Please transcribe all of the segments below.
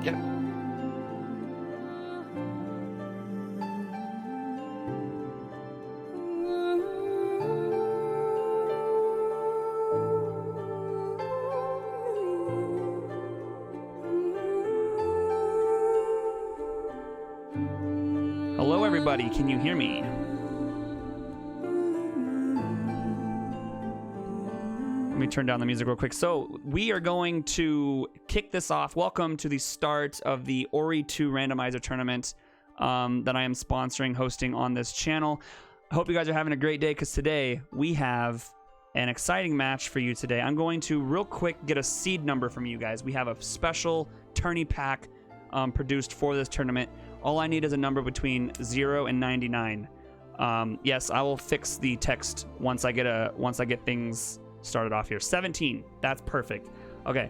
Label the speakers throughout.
Speaker 1: Yeah. Hello, everybody. Can you hear me? Let me turn down the music real quick. So we are going to kick this off. Welcome to the start of the Ori 2 Randomizer tournament that I am sponsoring, hosting on this channel. I hope you guys are having a great day, because today we have an exciting match for you today. I'm going to real quick get a seed number from you guys. We have a special tourney pack produced for this tournament. All I need is a number between 0 and 99. Yes, I will fix the text once I get things started off here. 17. That's perfect. Okay.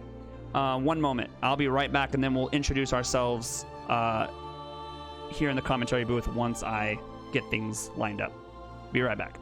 Speaker 1: One moment. I'll be right back, and then we'll introduce ourselves here in the commentary booth once I get things lined up. Be right back.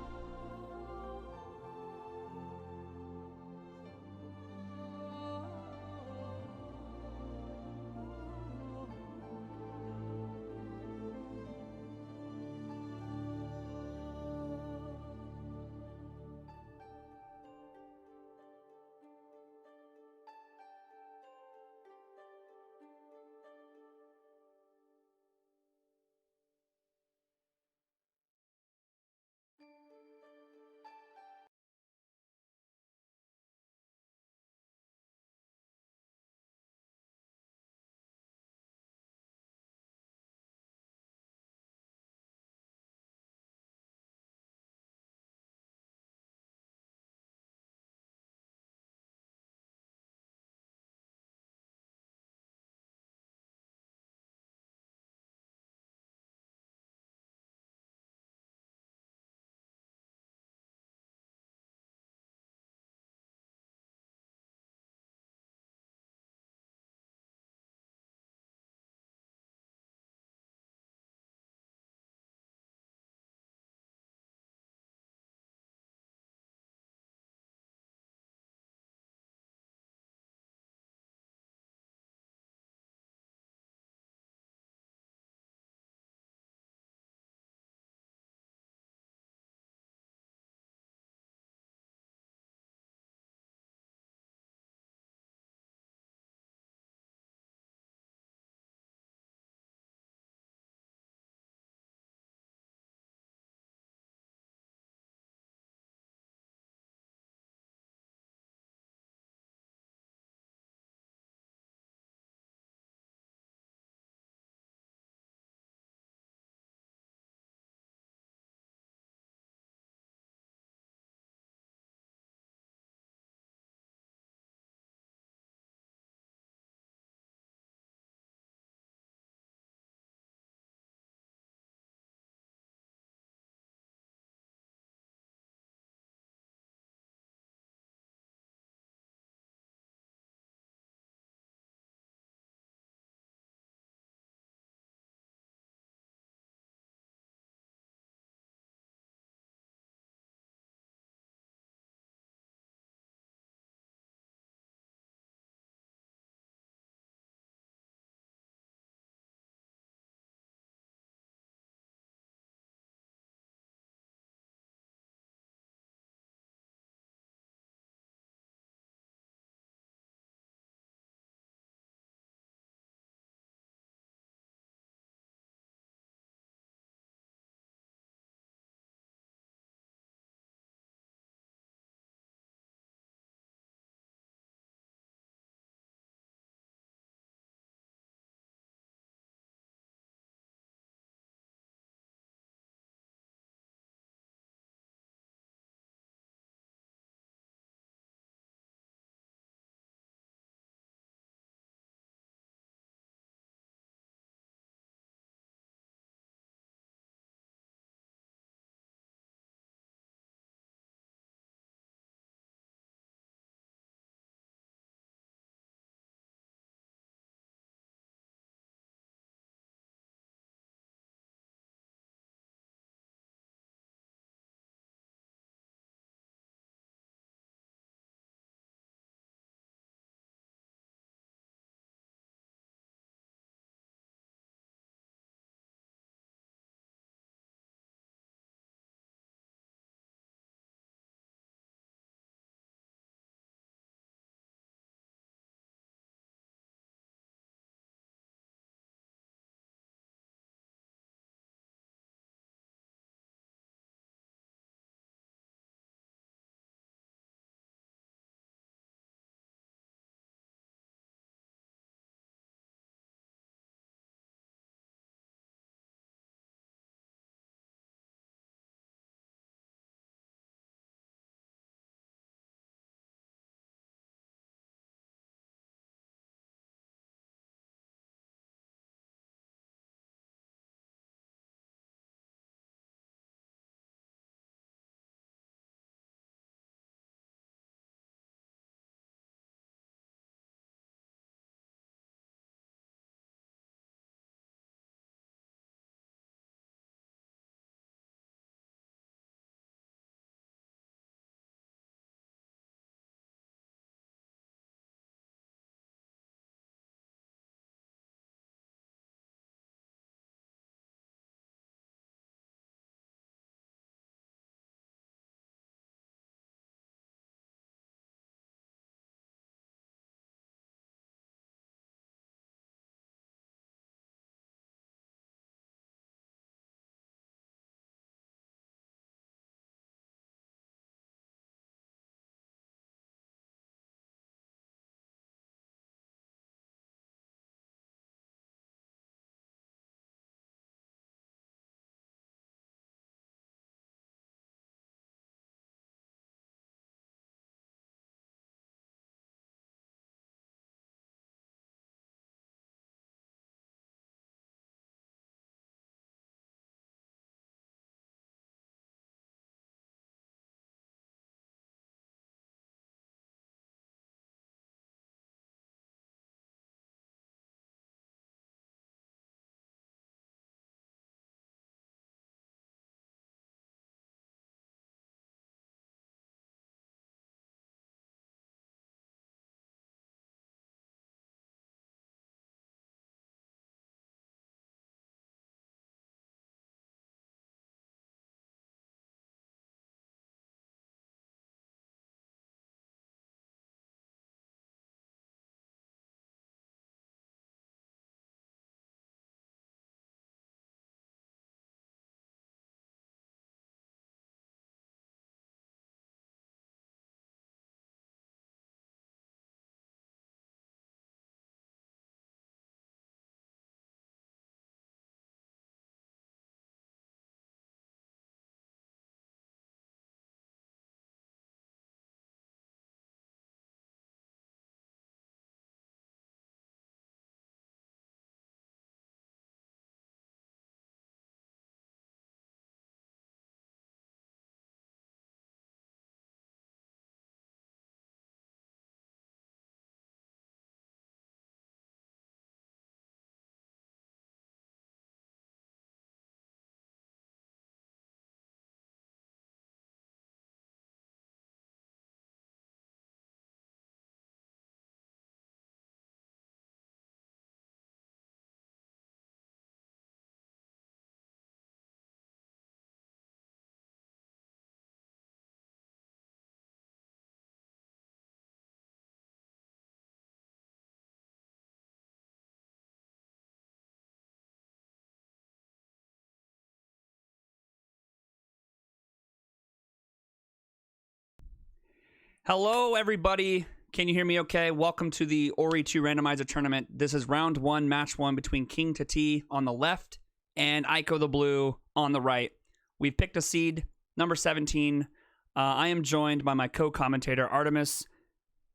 Speaker 1: Hello, everybody. Can you hear me okay? Welcome to the Ori 2 Randomizer Tournament. This is round 1, match 1 between King.Titie on the left and Eikotheblue on the right. We've picked a seed, number 17. I am joined by my co-commentator, Artemis.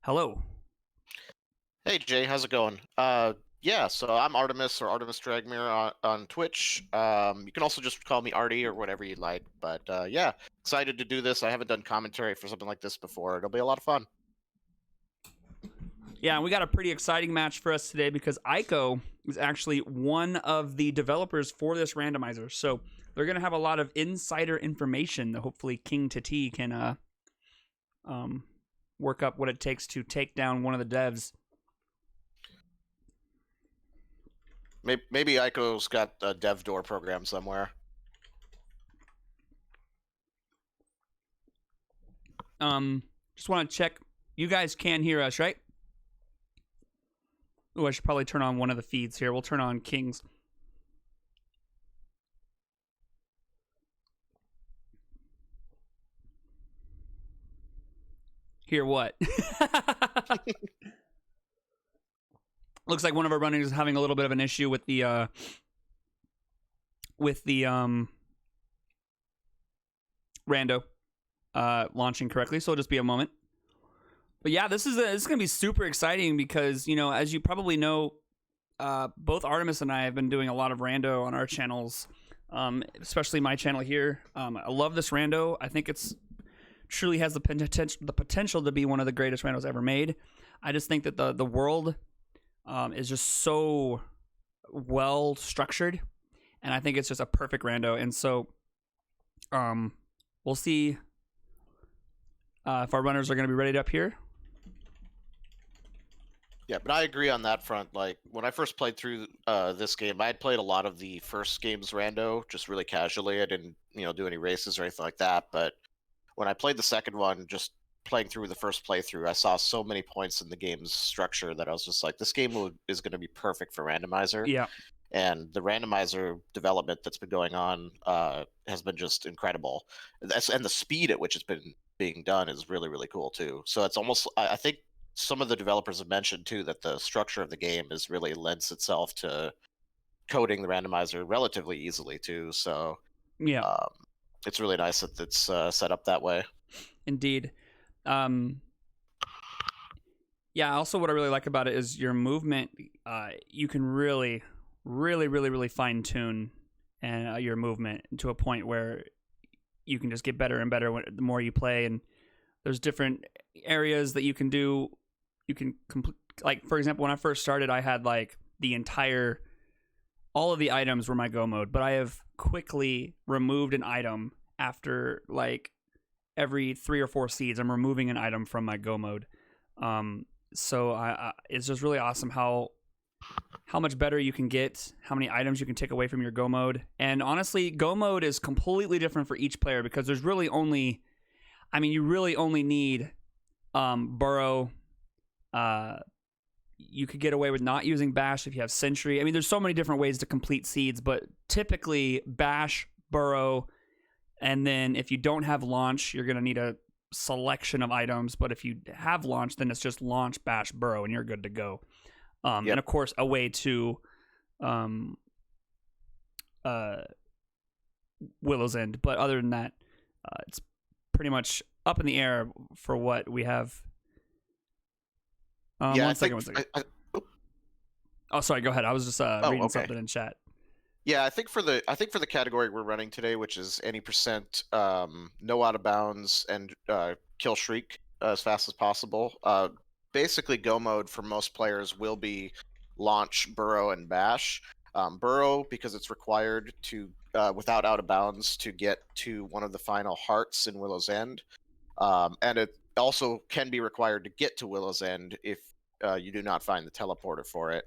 Speaker 1: Hello.
Speaker 2: Hey, Jay. How's it going? Yeah, so I'm Artemis, or Artemis Dragmere on Twitch. You can also just call me Artie or whatever you like. But yeah, excited to do this. I haven't done commentary for something like this before. It'll be a lot of fun.
Speaker 1: Yeah, and we got a pretty exciting match for us today because Eiko is actually one of the developers for this randomizer. So they're going to have a lot of insider information that hopefully King.Titie can work up what it takes to take down one of the devs.
Speaker 2: Maybe Ico's got a dev door program somewhere.
Speaker 1: Just want to check. You guys can hear us, right? Oh, I should probably turn on one of the feeds here. We'll turn on King's. Hear what? Looks like one of our runners is having a little bit of an issue with the rando launching correctly, so it'll just be a moment. But yeah, this is going to be super exciting because, you know, as you probably know, both Artemis and I have been doing a lot of rando on our channels, especially my channel here. I love this rando. I think it's truly has the potential to be one of the greatest randos ever made. I just think that the world is just so well structured, and I think it's just a perfect rando. And so we'll see if our runners are going to be ready up here.
Speaker 2: Yeah, but I agree on that front. Like, when I first played through this game, I had played a lot of the first game's rando, just really casually. I didn't, do any races or anything like that. But when I played the second one, just playing through the first playthrough, I saw so many points in the game's structure that I was just like, this game is going to be perfect for Randomizer.
Speaker 1: Yeah.
Speaker 2: And the Randomizer development that's been going on has been just incredible. And the speed at which it's been being done is really, really cool, too. So it's almost, I think some of the developers have mentioned, too, that the structure of the game is really lends itself to coding the Randomizer relatively easily, too. So
Speaker 1: Yeah.
Speaker 2: It's really nice that it's set up that way.
Speaker 1: Indeed. Yeah, also what I really like about it is your movement. You can really fine tune and your movement to a point where you can just get better and better the more you play. And there's different areas that you can do. You can like, for example, when I first started, I had like all of the items were my go mode, but I have quickly removed an item after like every 3 or 4 seeds. I'm removing an item from my go mode. So it's just really awesome how much better you can get, how many items you can take away from your go mode. And honestly, go mode is completely different for each player because there's really only, you really only need burrow. You could get away with not using bash if you have sentry. There's so many different ways to complete seeds, but typically bash, burrow, and then if you don't have launch, you're going to need a selection of items. But if you have launch, then it's just launch, bash, burrow, and you're good to go. And of course, a way to Willow's End. But other than that, it's pretty much up in the air for what we have. One second. Oh, sorry. Go ahead. I was just reading something in chat.
Speaker 2: Yeah, I think for the category we're running today, which is any percent, no out of bounds, and kill shriek as fast as possible. Basically, go mode for most players will be launch, burrow, and bash. Burrow because it's required to without out of bounds to get to one of the final hearts in Willow's End, and it also can be required to get to Willow's End if you do not find the teleporter for it.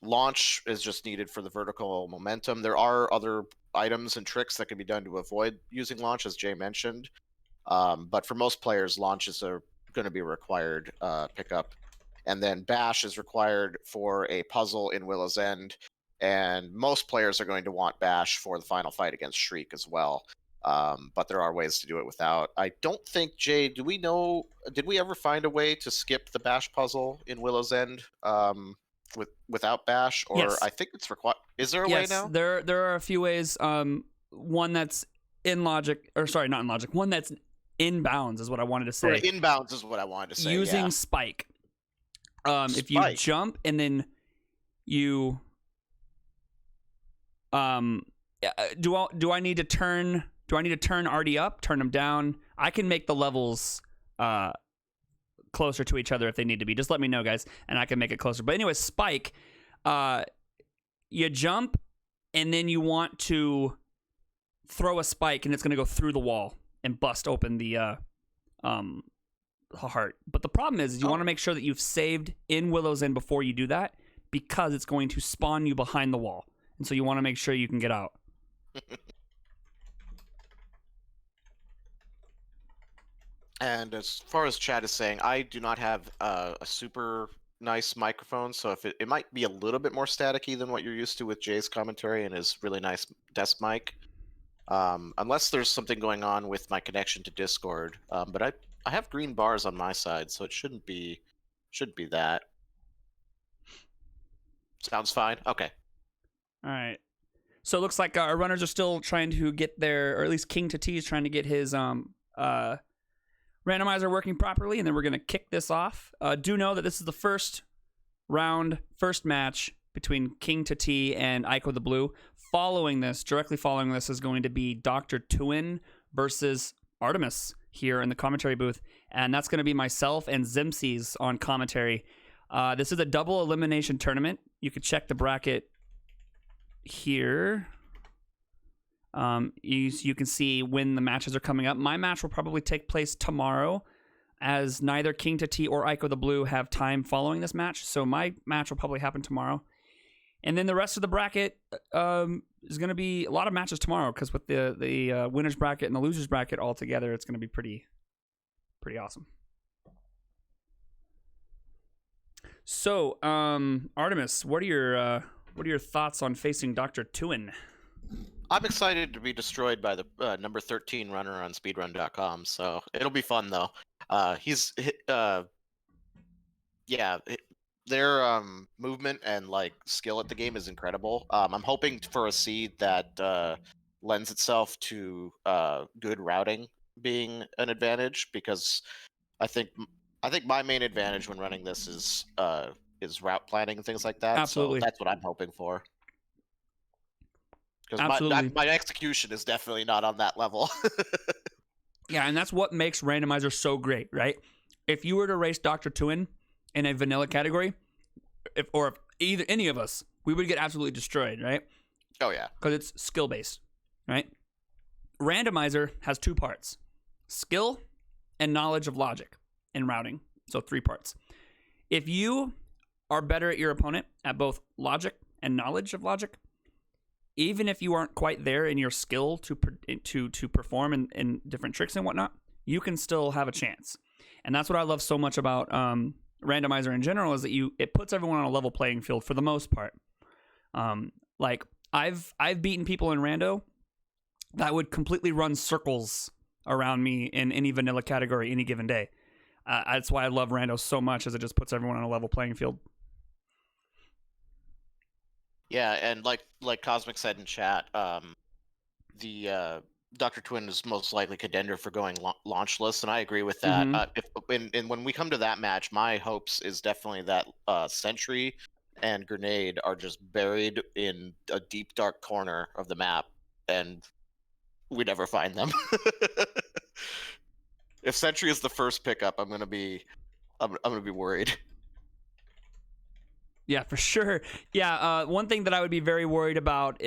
Speaker 2: Launch is just needed for the vertical momentum. There are other items and tricks that can be done to avoid using launch, as Jay mentioned. But for most players, launches are going to be a required pickup. And then bash is required for a puzzle in Willow's End. And most players are going to want bash for the final fight against Shriek as well. But there are ways to do it without. I don't think, Jay, did we ever find a way to skip the bash puzzle in Willow's End without bash? Or
Speaker 1: Yes.
Speaker 2: I think it's required. Is there a way now?
Speaker 1: There are a few ways. One that's in logic, or sorry, not in logic. One that's in bounds is what I wanted to say.
Speaker 2: Or inbounds is what I wanted to say.
Speaker 1: Using spike. If you jump and then you do I need to turn Artie up, turn him down? I can make the levels closer to each other if they need to be. Just let me know, guys, and I can make it closer. But anyway, spike, you jump and then you want to throw a spike and it's going to go through the wall and bust open the heart. But the problem is you want to make sure that you've saved in Willow's End before you do that, because it's going to spawn you behind the wall. And so you want to make sure you can get out.
Speaker 2: And as far as chat is saying, I do not have a super nice microphone, so if it might be a little bit more staticky than what you're used to with Jay's commentary and his really nice desk mic. Unless there's something going on with my connection to Discord. But I have green bars on my side, so it shouldn't be that. Sounds fine. Okay.
Speaker 1: All right. So it looks like our runners are still trying to get their, or at least King.Titie is trying to get his randomizer working properly, and then we're going to kick this off. Do know that this is the first match between King.Titie and Eikotheblue. Directly following this is going to be Dr. Tuin versus Artemis here in the commentary booth, and that's going to be myself and Zimsies on commentary. This is a double elimination tournament. You can check the bracket here. You can see when the matches are coming up. My match will probably take place tomorrow, as neither King.Titie or Eikotheblue have time following this match, so my match will probably happen tomorrow. And then the rest of the bracket is going to be a lot of matches tomorrow, because with the winners bracket and the losers bracket all together, it's going to be pretty awesome. So, Artemis, what are your thoughts on facing Dr. Tuin?
Speaker 2: I'm excited to be destroyed by the number 13 runner on speedrun.com, so it'll be fun though. Their movement and like skill at the game is incredible. I'm hoping for a seed that lends itself to good routing being an advantage, because I think my main advantage when running this is route planning and things like that.
Speaker 1: Absolutely.
Speaker 2: So that's what I'm hoping for. Because my execution is definitely not on that level.
Speaker 1: Yeah, and that's what makes Randomizer so great, right? If you were to race Dr. Tuin in a vanilla category, if either any of us, we would get absolutely destroyed, right?
Speaker 2: Oh yeah,
Speaker 1: because it's skill based, right? Randomizer has two parts: skill and knowledge of logic and routing. So 3 parts. If you are better at your opponent at both logic and knowledge of logic, even if you aren't quite there in your skill to perform in different tricks and whatnot, you can still have a chance. And that's what I love so much about Randomizer in general, is that it puts everyone on a level playing field for the most part. Like I've beaten people in Rando that would completely run circles around me in any vanilla category any given day. That's why I love Rando so much, is it just puts everyone on a level playing field.
Speaker 2: Yeah, and like Cosmic said in chat, the Dr. Tuin is most likely contender for going launchless, and I agree with that.
Speaker 1: Mm-hmm.
Speaker 2: When we come to that match, my hopes is definitely that Sentry and Grenade are just buried in a deep dark corner of the map, and we never find them. If Sentry is the first pickup, I'm gonna be worried.
Speaker 1: Yeah, for sure. Yeah, one thing that I would be very worried about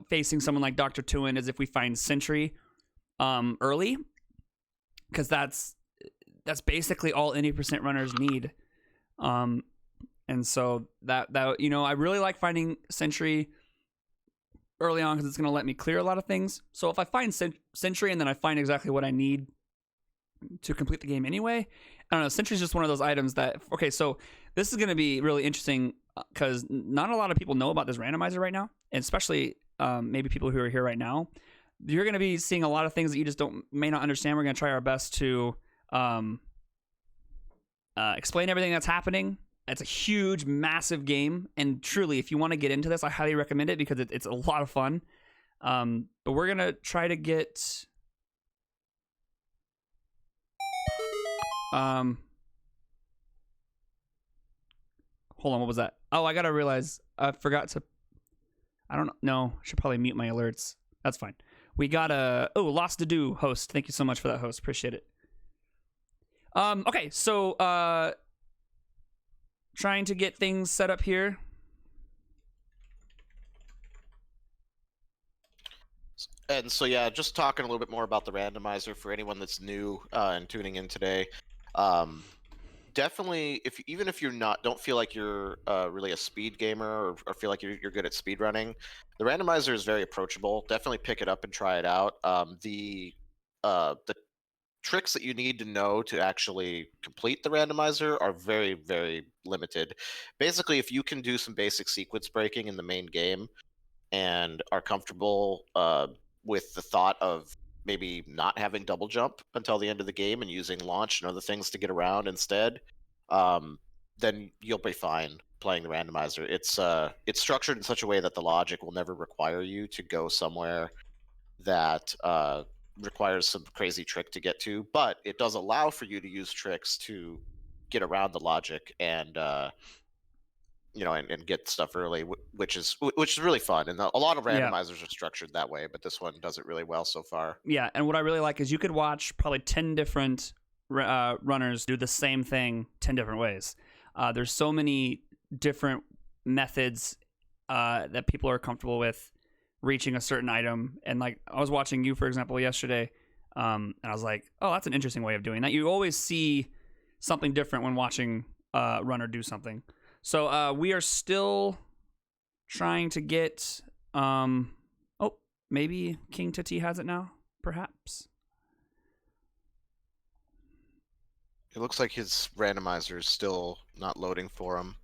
Speaker 1: facing someone like Dr. Tuin is if we find Sentry early, because that's basically all any percent runners need. And so that I really like finding Sentry early on, because it's going to let me clear a lot of things. So if I find Sentry and then I find exactly what I need to complete the game anyway, I don't know, Sentry's just one of those items that, okay, so this is going to be really interesting, because not a lot of people know about this randomizer right now, and especially maybe people who are here right now. you're going to be seeing a lot of things that you just may not understand. We're going to try our best to explain everything that's happening. It's a huge, massive game, and truly, if you want to get into this, I highly recommend it because it's a lot of fun. But we're gonna try to get hold on, what was that? Oh, I gotta realize I forgot to. I don't know. I should probably mute my alerts. That's fine. We got a Lost to Do host. Thank you so much for that, host. Appreciate it. Okay, so trying to get things set up here.
Speaker 2: And so, yeah, just talking a little bit more about the randomizer for anyone that's new and tuning in today. Definitely, even if you're don't feel like you're really a speed gamer or feel like you're good at speed running, the randomizer is very approachable. Definitely pick it up and try it out. The tricks that you need to know to actually complete the randomizer are very, very limited. Basically, if you can do some basic sequence breaking in the main game and are comfortable with the thought of maybe not having double jump until the end of the game and using launch and other things to get around instead, then you'll be fine playing the randomizer. It's structured in such a way that the logic will never require you to go somewhere that requires some crazy trick to get to, but it does allow for you to use tricks to get around the logic and and get stuff early, which is really fun. And a lot of randomizers are structured that way, but this one does it really well so far.
Speaker 1: Yeah, and what I really like is you could watch probably 10 different runners do the same thing 10 different ways. There's so many different methods that people are comfortable with reaching a certain item. And like I was watching you, for example, yesterday, and I was like, oh, that's an interesting way of doing that. You always see something different when watching a runner do something. So we are still trying to get maybe King.Titie has it now, perhaps.
Speaker 2: It looks like his randomizer is still not loading for him.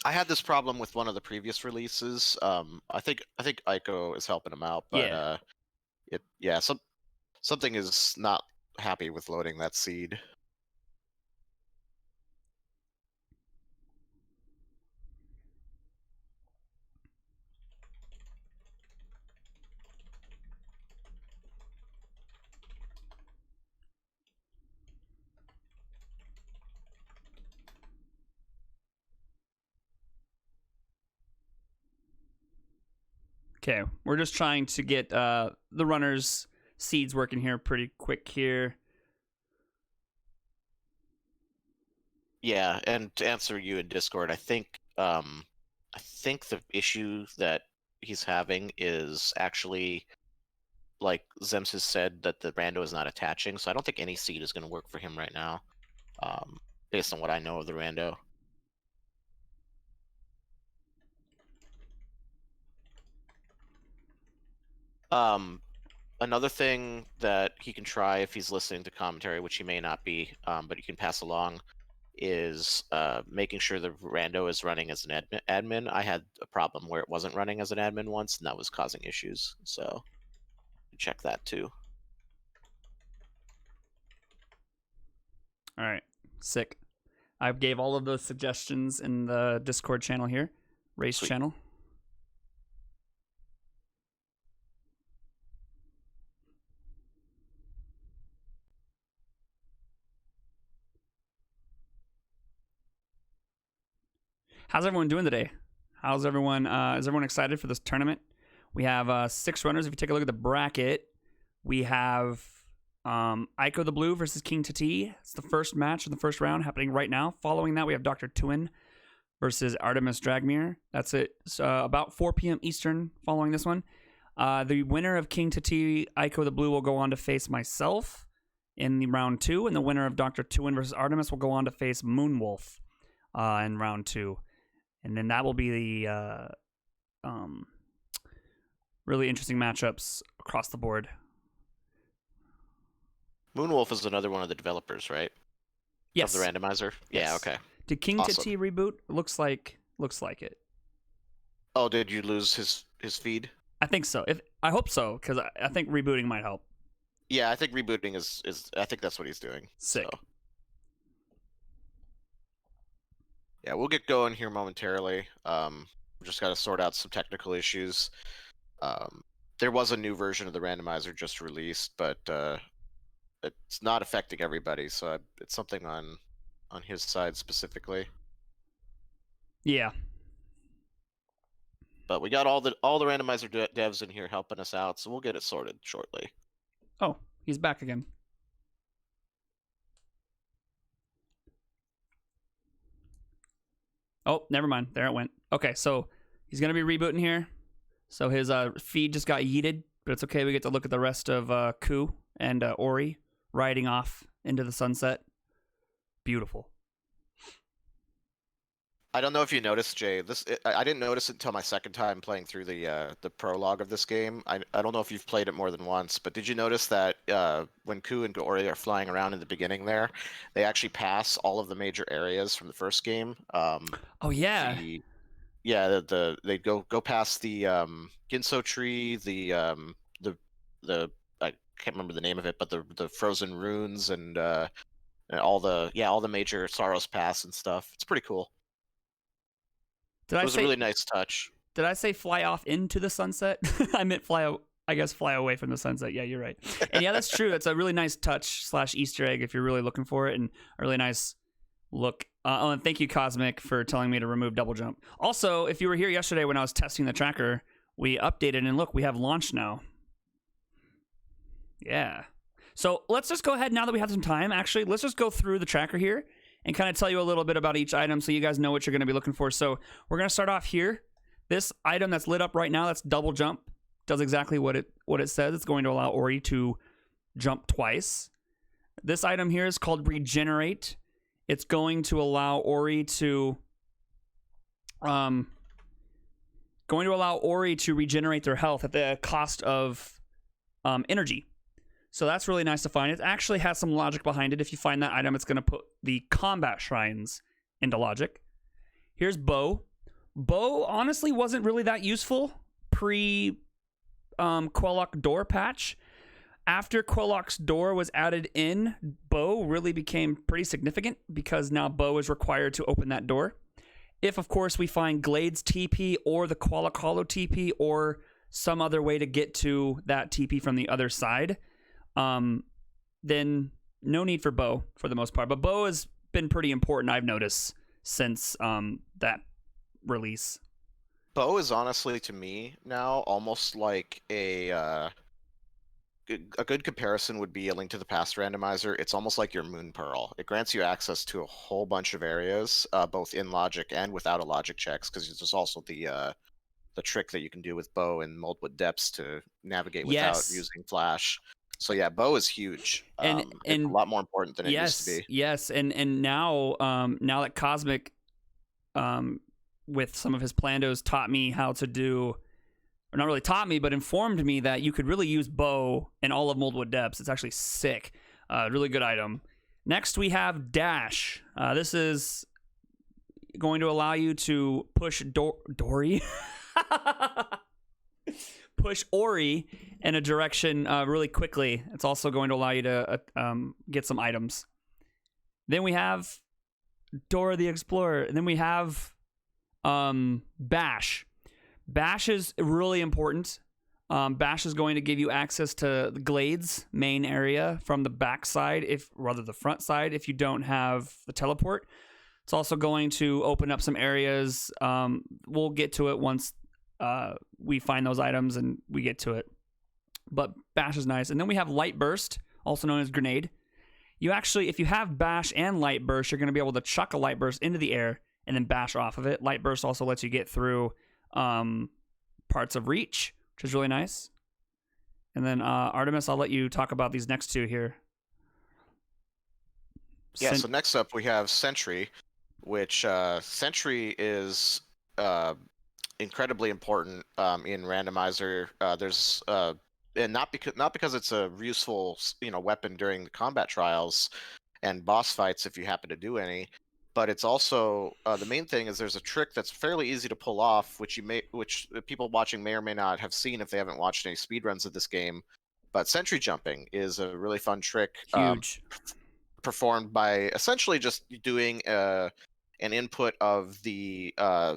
Speaker 2: I had this problem with one of the previous releases. I think Ico is helping him out, but something is not happy with loading that seed.
Speaker 1: Okay, we're just trying to get the runners' seeds working here pretty quick here.
Speaker 2: Yeah, and to answer you in Discord, I think the issue that he's having is actually, like Zems has said, that the rando is not attaching. So I don't think any seed is going to work for him right now, based on what I know of the rando. Another thing that he can try if he's listening to commentary, which he may not be, but you can pass along, is making sure the rando is running as an admin. I had a problem where it wasn't running as an admin once, and that was causing issues. So check that too.
Speaker 1: All right, sick. I gave all of those suggestions in the Discord channel here, race
Speaker 2: Sweet.
Speaker 1: channel. How's everyone doing today? How's everyone? Is everyone excited for this tournament? We have 6 runners. If you take a look at the bracket, we have Eikotheblue versus King.Titie. It's the first match in the first round happening right now. Following that, we have Dr. Tuin versus Artemis Dragmere. That's it. About 4 p.m. Eastern following this one. The winner of King.Titie, Eikotheblue, will go on to face myself in the round 2, and the winner of Dr. Tuin versus Artemis will go on to face Moonwolf in round 2. And then that will be the really interesting matchups across the board.
Speaker 2: Moonwolf is another one of the developers, right?
Speaker 1: Yes.
Speaker 2: Of the randomizer?
Speaker 1: Yes.
Speaker 2: Yeah, okay.
Speaker 1: Did King.Titie reboot? Looks like it.
Speaker 2: Oh, did you lose his feed?
Speaker 1: I think so. I hope so, because I think rebooting might help.
Speaker 2: Yeah, I think rebooting is I think that's what he's doing.
Speaker 1: Sick.
Speaker 2: So. Yeah, we'll get going here momentarily. We just got to sort out some technical issues. There was a new version of the randomizer just released, but it's not affecting everybody, so it's something on his side specifically.
Speaker 1: Yeah.
Speaker 2: But we got all the randomizer devs in here helping us out, so we'll get it sorted shortly.
Speaker 1: Oh, he's back again. Oh, never mind. There it went. Okay, so he's going to be rebooting here. So his feed just got yeeted, but it's okay. We get to look at the rest of Ku and Ori riding off into the sunset. Beautiful.
Speaker 2: I don't know if you noticed, Jay. I didn't notice it until my second time playing through the prologue of this game. I don't know if you've played it more than once, but did you notice that when Ku and Ori are flying around in the beginning there, they actually pass all of the major areas from the first game?
Speaker 1: Oh yeah.
Speaker 2: They go past the Ginso tree, the I can't remember the name of it, but the frozen runes and all the major Saros Pass and stuff. It's pretty cool. It was a really nice touch.
Speaker 1: Did I say fly off into the sunset? I meant fly away from the sunset. Yeah, you're right. And yeah, that's true. It's a really nice touch / Easter egg if you're really looking for it, and a really nice look. And thank you, Cosmic, for telling me to remove double jump. Also, if you were here yesterday when I was testing the tracker, we updated, and look, we have launch now. Yeah. So let's just go ahead, now that we have some time, actually, let's just go through the tracker here and kind of tell you a little bit about each item so you guys know what you're going to be looking for. So we're going to start off here. This item that's lit up right now, that's double jump, does exactly what it says. It's going to allow Ori to jump twice. This item here is called Regenerate. It's going to allow Ori to regenerate their health at the cost of energy. So that's really nice to find. It actually has some logic behind it. If you find that item, it's going to put the combat shrines into logic. Here's Bow. Bow honestly wasn't really that useful pre Quelloc door patch. After Quelloc's door was added in, Bow really became pretty significant because now Bow is required to open that door. If, of course, we find Glade's TP or the Quelloc Hollow TP or some other way to get to that TP from the other side, then no need for Bow for the most part. But Bow has been pretty important, I've noticed, since that release.
Speaker 2: Bow is honestly, to me, now almost like a good comparison would be a Link to the Past randomizer. It's almost like your Moon Pearl. It grants you access to a whole bunch of areas, both in logic and without a logic checks, because there's also the trick that you can do with Bow in Moldwood Depths to navigate without using Flash. So yeah, Bow is huge, and it's a lot more important than it used to be.
Speaker 1: Yes, and now that Cosmic, with some of his plandos, taught me how to do, or not really taught me, but informed me that you could really use Bow in all of Moldwood Depths. It's actually sick, really good item. Next we have Dash. This is going to allow you to push Dory. Push Ori in a direction really quickly. It's also going to allow you to get some items. Then we have Dora the Explorer. And then we have Bash. Bash is really important. Bash is going to give you access to the Glades main area from the back side, the front side, if you don't have the teleport. It's also going to open up some areas. We'll get to it once we find those items and we get to it. But Bash is nice. And then we have Light Burst, also known as Grenade. You actually, if you have Bash and Light Burst, you're going to be able to chuck a Light Burst into the air and then bash off of it. Light Burst also lets you get through parts of Reach, which is really nice. And then Artemis, I'll let you talk about these next two here.
Speaker 2: Yeah, so next up we have Sentry, which Sentry is incredibly important in Randomizer. There's and not because it's a useful weapon during the combat trials and boss fights if you happen to do any, but it's also the main thing is there's a trick that's fairly easy to pull off, which people watching may or may not have seen if they haven't watched any speedruns of this game. But sentry jumping is a really fun trick.
Speaker 1: Huge.
Speaker 2: Performed by essentially just doing an input of the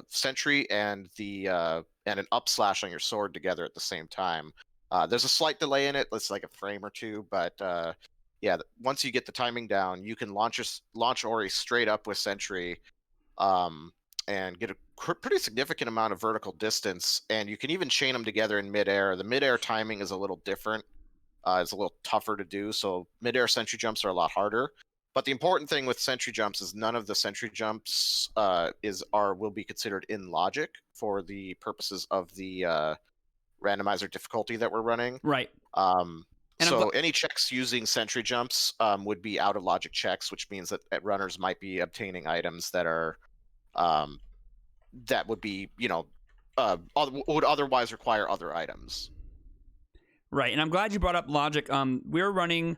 Speaker 2: sentry and an up slash on your sword together at the same time. There's a slight delay in it. It's like a frame or two, but yeah, once you get the timing down, you can launch Ori straight up with sentry, and get a pretty significant amount of vertical distance. And you can even chain them together in midair. The midair timing is a little different. It's a little tougher to do, so midair sentry jumps are a lot harder. But the important thing with sentry jumps is none of the sentry jumps will be considered in logic for the purposes of the randomizer difficulty that we're running.
Speaker 1: Right.
Speaker 2: So any checks using sentry jumps would be out of logic checks, which means that runners might be obtaining items that are that would be would otherwise require other items.
Speaker 1: Right, and I'm glad you brought up logic. We're running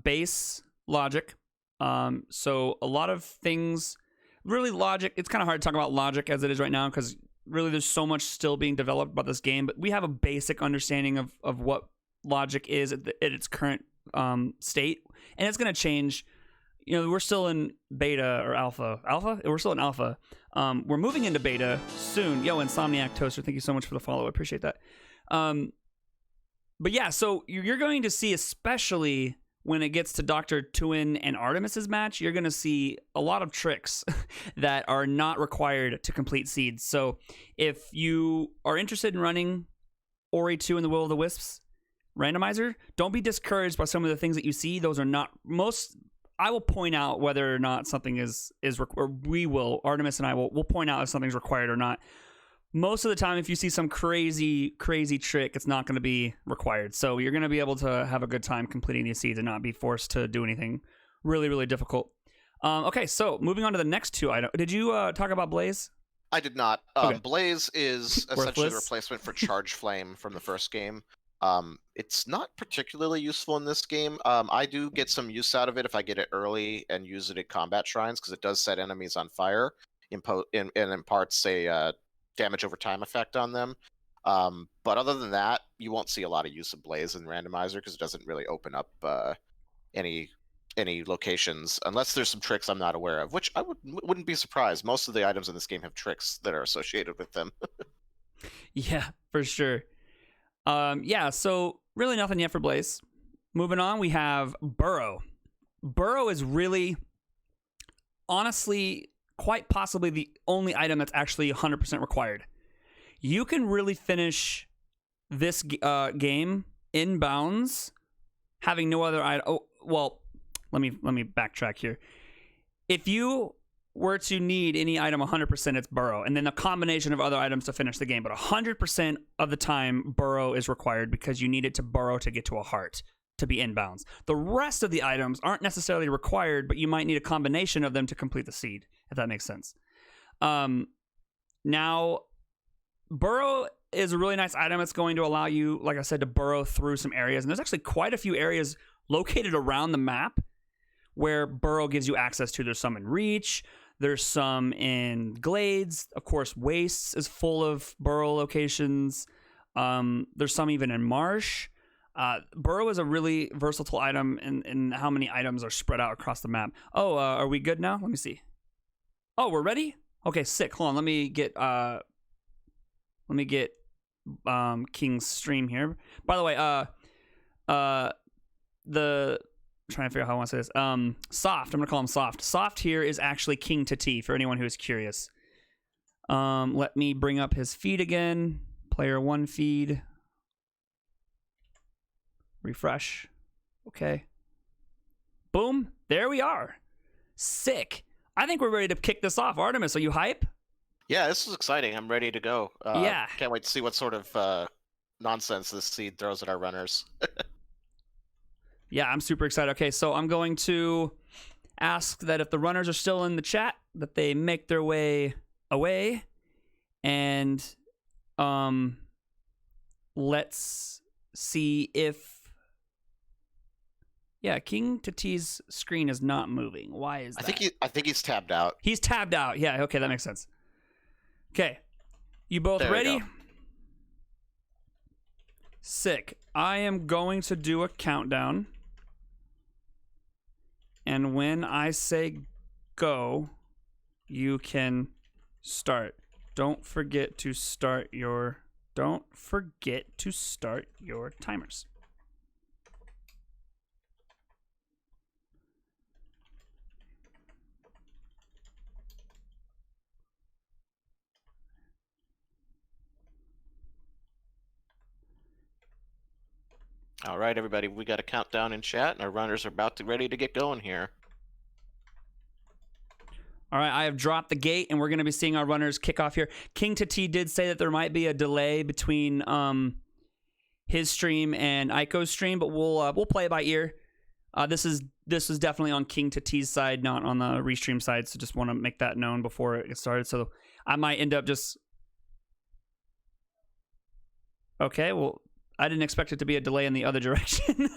Speaker 1: base logic. So a lot of things, really logic. It's kind of hard to talk about logic as it is right now because really there's so much still being developed about this game. But we have a basic understanding of what logic is at its current state, and it's going to change. We're still in beta or alpha. We're still in alpha. We're moving into beta soon. Yo, Insomniac Toaster, thank you so much for the follow. I appreciate that. But yeah, so you're going to see, especially when it gets to Dr. Tuin and Artemis's match, you're going to see a lot of tricks that are not required to complete seeds. So if you are interested in running Ori 2 and the Will of the Wisps randomizer, don't be discouraged by some of the things that you see. Those are not most. I will point out whether or not something is or we will, Artemis and I will point out if something's required or not. Most of the time, if you see some crazy trick, it's not going to be required. So you're going to be able to have a good time completing these seeds and not be forced to do anything really, really difficult. Okay, so moving on to the next two items. Did you talk about Blaze?
Speaker 2: I did not.
Speaker 1: Okay.
Speaker 2: Blaze is essentially the replacement for Charge Flame from the first game. It's not particularly useful in this game. I do get some use out of it if I get it early and use it at combat shrines because it does set enemies on fire and imparts a damage over time effect on them. But other than that, you won't see a lot of use of Blaze in Randomizer because it doesn't really open up any locations unless there's some tricks I'm not aware of, which I wouldn't be surprised. Most of the items in this game have tricks that are associated with them.
Speaker 1: Yeah, for sure. Yeah, so really nothing yet for Blaze. Moving on, we have Burrow. Burrow is really, honestly, quite possibly the only item that's actually 100% required. You can really finish this game in bounds, having no other item. Oh, well, let me backtrack here. If you were to need any item 100%, it's Burrow, and then a combination of other items to finish the game. But 100% of the time, Burrow is required because you need it to burrow to get to a heart to be inbounds. The rest of the items aren't necessarily required, but you might need a combination of them to complete the seed, if that makes sense. Now, Burrow is a really nice item. It's going to allow you, like I said, to burrow through some areas. And there's actually quite a few areas located around the map where Burrow gives you access to. There's some in Reach. There's some in Glades. Of course, Wastes is full of burrow locations. There's some even in Marsh. Burrow is a really versatile item in how many items are spread out across the map. Oh, are we good now? Let me see. Oh, we're ready? Okay, sick. Hold on. Let me get King's stream here. By the way, I'm trying to figure out how I want to say this. Soft. I'm gonna call him Soft. Soft here is actually King.Titie for anyone who is curious. Let me bring up his feed again. Player 1 feed. Refresh. Okay. Boom. There we are. Sick. I think we're ready to kick this off. Artemis, are you hype?
Speaker 2: Yeah, this is exciting. I'm ready to go.
Speaker 1: Yeah.
Speaker 2: Can't wait to see what sort of nonsense this seed throws at our runners.
Speaker 1: Yeah, I'm super excited. Okay, so I'm going to ask that if the runners are still in the chat, that they make their way away. And let's see if Yeah, King.Titie's screen is not moving. Why is that?
Speaker 2: I think he's tabbed out.
Speaker 1: He's tabbed out. Yeah, okay, that makes sense. Okay. You both
Speaker 2: There we
Speaker 1: ready?
Speaker 2: go.
Speaker 1: Sick. I am going to do a countdown. And when I say go, you can start. Don't forget to start your timers.
Speaker 2: All right, everybody, we got a countdown in chat, and our runners are ready to get going here.
Speaker 1: All right, I have dropped the gate, and we're going to be seeing our runners kick off here. King.Titie did say that there might be a delay between his stream and Eiko's stream, but we'll play it by ear. This is definitely on King.Titie's side, not on the restream side, so just want to make that known before it gets started. So I might end up just... Okay, well, I didn't expect it to be a delay in the other direction.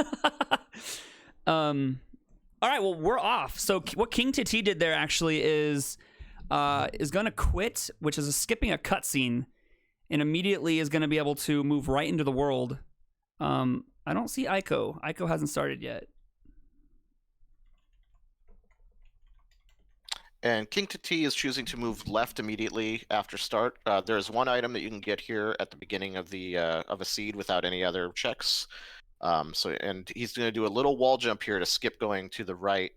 Speaker 1: All right, well, we're off. So what King.Titie did there actually is going to quit, which is skipping a cutscene, and immediately is going to be able to move right into the world. I don't see Eiko. Eiko hasn't started yet.
Speaker 2: And King.Titie is choosing to move left immediately after start. There is one item that you can get here at the beginning of the of a seed without any other checks. And he's going to do a little wall jump here to skip going to the right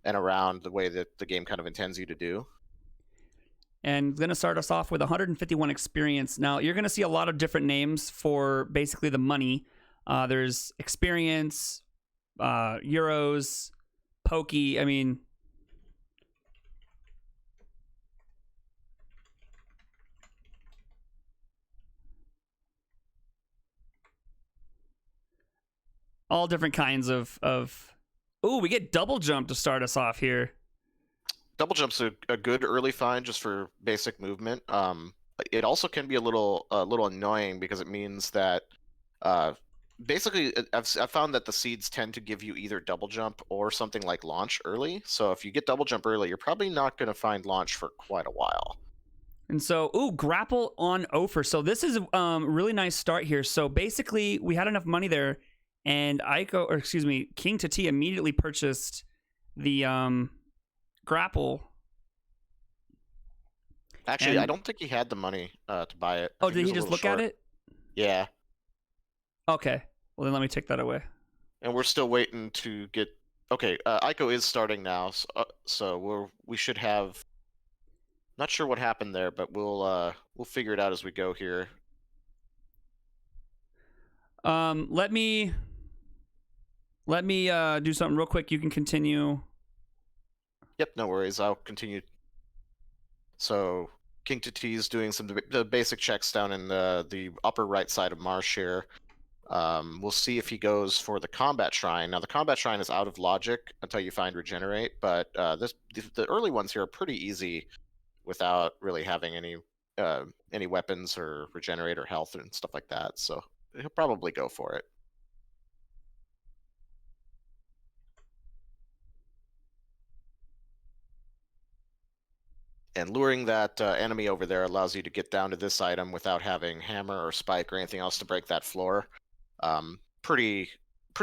Speaker 2: and around the way that the game kind of intends you to do.
Speaker 1: And going to start us off with 151 experience. Now, you're going to see a lot of different names for basically the money. There's experience, euros, pokey. I mean... all different kinds of... Ooh, we get double jump to start us off here.
Speaker 2: Double jump's a good early find just for basic movement. It also can be a little annoying because it means that basically I've found that the seeds tend to give you either double jump or something like launch early. So if you get double jump early, you're probably not going to find launch for quite a while.
Speaker 1: And so, grapple on Ofer. So this is really nice start here. So basically, we had enough money there, and King.Titie immediately purchased the grapple.
Speaker 2: Actually, I don't think he had the money to buy it.
Speaker 1: Oh, did he just look at it?
Speaker 2: Yeah.
Speaker 1: Okay. Well, then let me take that away.
Speaker 2: And we're still waiting to get... Okay, Eiko is starting now, so we should have... Not sure what happened there, but we'll figure it out as we go here.
Speaker 1: Let me do something real quick. You can continue.
Speaker 2: Yep, no worries. I'll continue. So King.Titie is doing the basic checks down in the upper right side of Marsh here. We'll see if he goes for the combat shrine. Now the combat shrine is out of logic until you find regenerate, but the early ones here are pretty easy without really having any weapons or regenerate or health and stuff like that. So he'll probably go for it. And luring that enemy over there allows you to get down to this item without having hammer or spike or anything else to break that floor. Pretty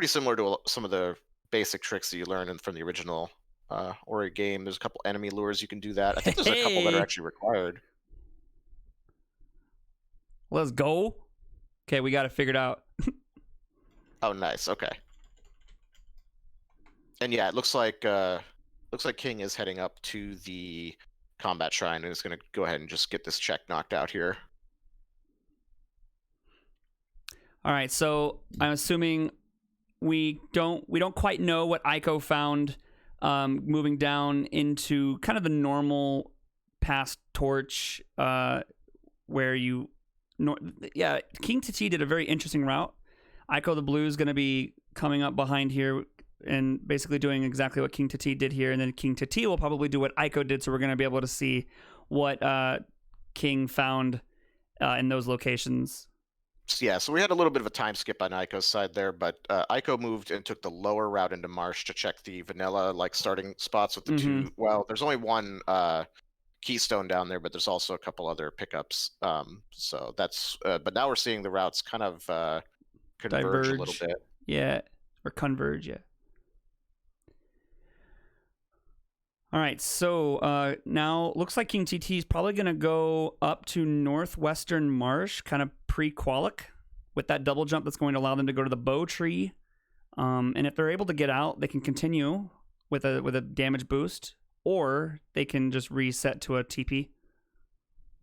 Speaker 2: similar to some of the basic tricks that you learned from the original Ori game. There's a couple enemy lures you can do that. I think there's a couple that are actually required.
Speaker 1: Let's go. Okay, we got it figured out.
Speaker 2: Oh, nice. Okay. And yeah, it looks like King is heading up to the combat shrine and is going to go ahead and just get this check knocked out here.
Speaker 1: All right, so I'm assuming we don't quite know what Eiko found moving down into kind of the normal past torch where you... King.Titie did a very interesting route. Eikotheblue is going to be coming up behind here and basically doing exactly what King.Titie did here, and then King.Titie will probably do what Eiko did, so we're going to be able to see what King found in those locations.
Speaker 2: So we had a little bit of a time skip on Aiko's side there, but Aiko moved and took the lower route into Marsh to check the vanilla starting spots with the two. Well, there's only one keystone down there, but there's also a couple other pickups. So that's. But now we're seeing the routes kind of converge a little bit.
Speaker 1: Yeah, or converge. Yeah. All right, so now looks like King.Titie is probably going to go up to northwestern Marsh, kind of pre-Qualic, with that double jump that's going to allow them to go to the bow tree. And if they're able to get out, they can continue with a damage boost, or they can just reset to a TP.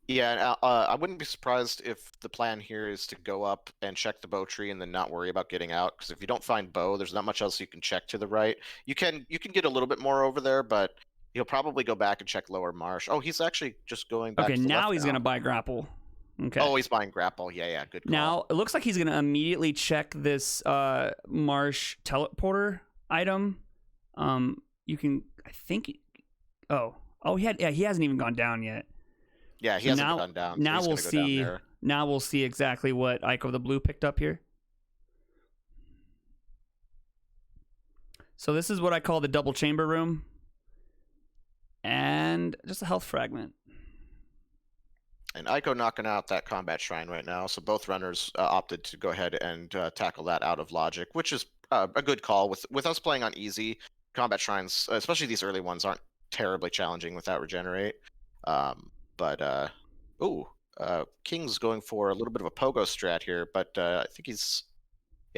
Speaker 2: Yeah, I wouldn't be surprised if the plan here is to go up and check the bow tree and then not worry about getting out. Because if you don't find bow, there's not much else you can check to the right. You can get a little bit more over there, but he'll probably go back and check lower Marsh. Oh, he's actually just going back.
Speaker 1: Okay, now he's going to buy Grapple. Okay.
Speaker 2: Oh, he's buying Grapple. Yeah, good call.
Speaker 1: Now, it looks like he's going to immediately check this Marsh teleporter item. You can, I think... Oh, he hasn't even gone down yet.
Speaker 2: Yeah, he hasn't gone down.
Speaker 1: Now we'll see. Now we'll see exactly what Eikotheblue picked up here. So this is what I call the double chamber room, and just a health fragment.
Speaker 2: And Aiko knocking out that combat shrine right now. So both runners opted to go ahead and tackle that out of logic, which is a good call. With us playing on easy, combat shrines, especially these early ones, aren't terribly challenging without regenerate. King's going for a little bit of a pogo strat here, but I think he's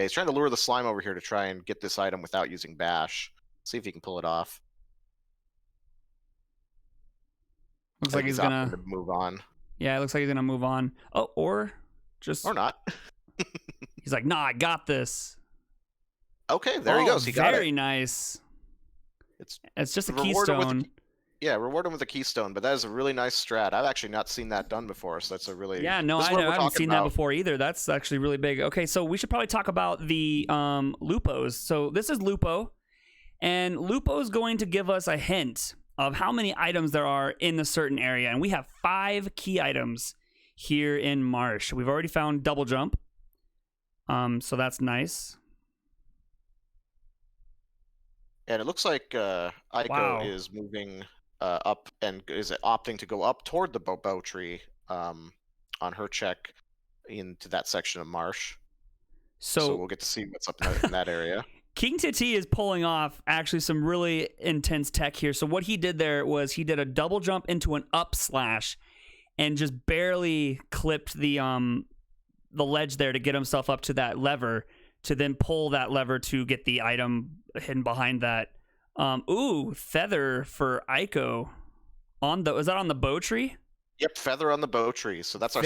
Speaker 2: trying to lure the slime over here to try and get this item without using bash. See if he can pull it off.
Speaker 1: Looks like he's gonna
Speaker 2: move on.
Speaker 1: Yeah, it looks like he's gonna move on. Oh, or
Speaker 2: not.
Speaker 1: He's like, nah, I got this.
Speaker 2: Okay, there he goes. He got it.
Speaker 1: Very nice. It's just a keystone.
Speaker 2: Reward him with a keystone, but that is a really nice strat. I've actually not seen that done before, so that's a really...
Speaker 1: Yeah, no, I haven't seen that before either. That's actually really big. Okay, so we should probably talk about the Lupos. So this is Lupo, and Lupo is going to give us a hint of how many items there are in a certain area, and we have 5 key items here in Marsh. We've already found double jump, so that's
Speaker 2: And it looks like Aiko is moving up and is opting to go up toward the bow tree on her check into that section of Marsh. So we'll get to see what's up in that area.
Speaker 1: King.Titie is pulling off actually some really intense tech here. So what he did there was he did a double jump into an up slash and just barely clipped the ledge there to get himself up to that lever to then pull that lever to get the item hidden behind that. Feather for Aiko. Is that on the bow tree?
Speaker 2: Yep, feather on the bow tree. So that's our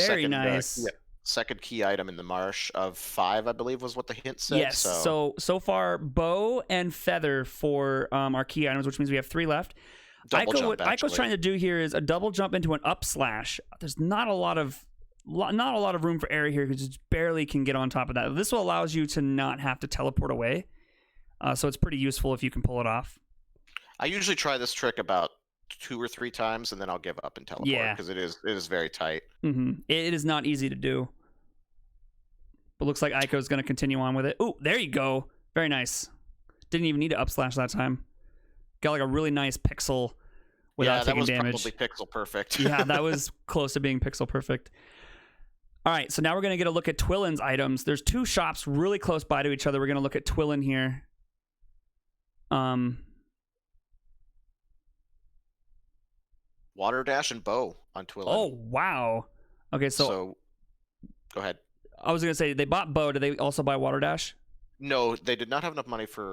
Speaker 2: second key item in the Marsh of 5, I believe was what the hint said.
Speaker 1: Yes, so far bow and feather for our key items, which means we have 3 left. What Aiko's trying to do here is a double jump into an up slash. There's not a lot of room for area here because it barely can get on top of that. This will allows you to not have to teleport away. So it's pretty useful if you can pull it off.
Speaker 2: I usually try this trick about 2 or 3 times, and then I'll give up and teleport because it is very tight.
Speaker 1: Mm-hmm. It is not easy to do. But looks like Aiko's going to continue on with it. Ooh, there you go. Very nice. Didn't even need to up slash that time. Got like a really nice pixel without taking damage. Yeah, that was
Speaker 2: probably pixel perfect.
Speaker 1: Yeah, that was close to being pixel perfect. All right, so now we're going to get a look at Twillin's items. There's 2 shops really close by to each other. We're going to look at Twillin here.
Speaker 2: Water dash and bow on Twillin.
Speaker 1: Oh, wow. Okay, so
Speaker 2: go ahead.
Speaker 1: I was going to say, they bought bow. Did they also buy water dash?
Speaker 2: No, they did not have enough money for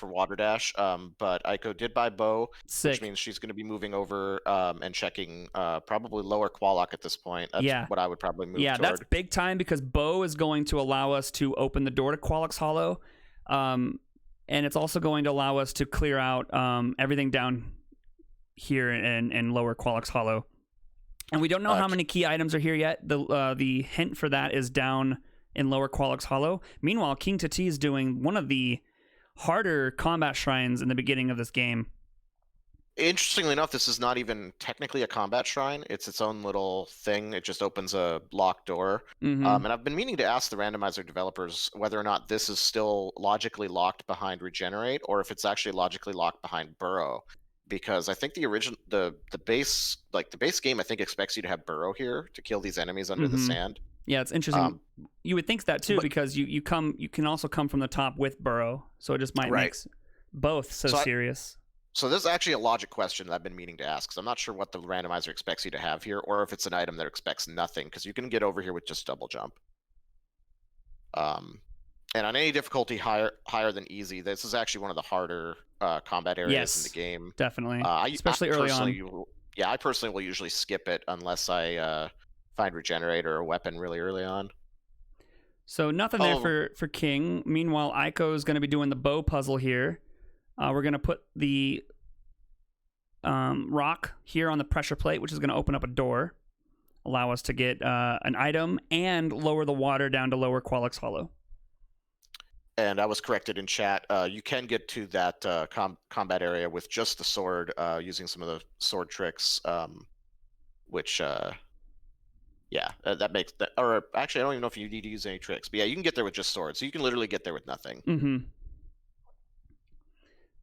Speaker 2: water dash. But Aiko did buy bow, which means she's going to be moving over and checking probably lower Qualock at this point. That's what I would probably move toward.
Speaker 1: Yeah, that's big time because bow is going to allow us to open the door to Qualock's Hollow. And it's also going to allow us to clear out everything down here in lower Qualock's Hollow. And we don't know how many key items are here yet. The hint for that is down in lower Qualock's Hollow. Meanwhile, King.Titie is doing one of the harder combat shrines in the beginning of this game.
Speaker 2: Interestingly enough, this is not even technically a combat shrine. It's its own little thing. It just opens a locked door.
Speaker 1: Mm-hmm.
Speaker 2: And I've been meaning to ask the randomizer developers whether or not this is still logically locked behind regenerate, or if it's actually logically locked behind burrow. Because I think the base the base game I think expects you to have burrow here to kill these enemies under the
Speaker 1: Mm-hmm.
Speaker 2: sand.
Speaker 1: Yeah, it's interesting. You would think that too,
Speaker 2: But
Speaker 1: because you can also come from the top with burrow, so it just might
Speaker 2: Right.
Speaker 1: make both so
Speaker 2: So
Speaker 1: serious.
Speaker 2: So this is actually a logic question that I've been meaning to ask, because I'm not sure what the randomizer expects you to have here, or if it's an item that expects nothing, because you can get over here with just double jump. And on any difficulty higher than easy, this is actually one of the harder combat areas in the game.
Speaker 1: Definitely,
Speaker 2: I
Speaker 1: especially early on.
Speaker 2: Yeah, I personally will usually skip it unless I find regenerate or a weapon really early on.
Speaker 1: So nothing there for King. Meanwhile, Aiko is going to be doing the bow puzzle here. We're going to put the rock here on the pressure plate, which is going to open up a door, allow us to get an item, and lower the water down to lower Qualix Hollow.
Speaker 2: And I was corrected in chat. You can get to that combat area with just the sword, using some of the sword tricks, which, yeah, that makes that. Or actually, I don't even know if you need to use any tricks. But yeah, you can get there with just swords. So you can literally get there with nothing.
Speaker 1: Mm-hmm.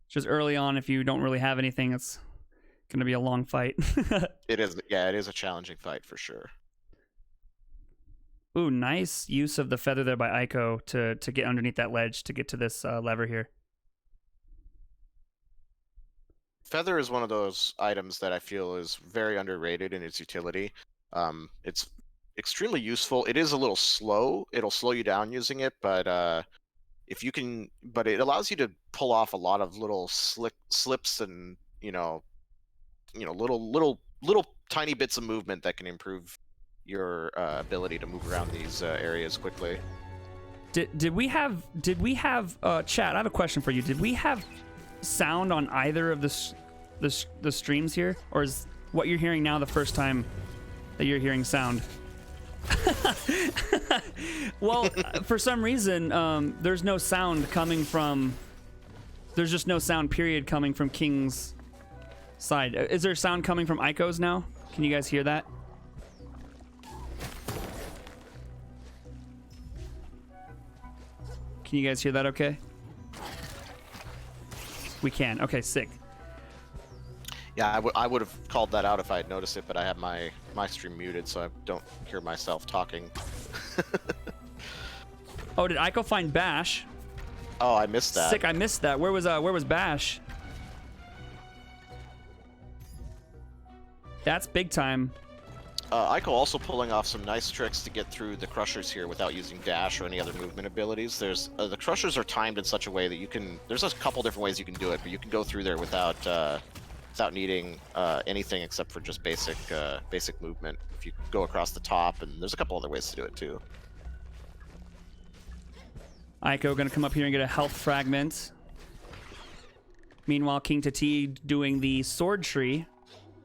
Speaker 1: Just early on, if you don't really have anything, it's going to be a long fight.
Speaker 2: It is. Yeah, it is a challenging fight for sure.
Speaker 1: Ooh, nice use of the feather there by Aiko to get underneath that ledge to get to this lever here.
Speaker 2: Feather is one of those items that I feel is very underrated in its utility. It's extremely useful. It is a little slow. It'll slow you down using it, but if you can, but it allows you to pull off a lot of little slips and little tiny bits of movement that can improve your ability to move around these areas quickly.
Speaker 1: Did we have chat? I have a question for you. Did we have sound on either of the streams here, or is what you're hearing now the first time that you're hearing sound? Well, for some reason, there's no sound coming from. There's just no sound period coming from King's side. Is there sound coming from Aiko's now? Can you guys hear that? Can you guys hear that okay? We can. Okay, sick.
Speaker 2: Yeah, I would have called that out if I had noticed it, but I have my stream muted, so I don't hear myself talking.
Speaker 1: Oh, did Aiko find Bash?
Speaker 2: Oh, I missed that.
Speaker 1: Sick, I missed that. Where was Bash? That's big time.
Speaker 2: Aiko also pulling off some nice tricks to get through the crushers here without using dash or any other movement abilities. There's the crushers are timed in such a way that you can. There's a couple different ways you can do it, but you can go through there without needing anything except for just basic movement. If you go across the top, and there's a couple other ways to do it too.
Speaker 1: Aiko gonna come up here and get a health fragment. Meanwhile, King.Titie doing the sword tree.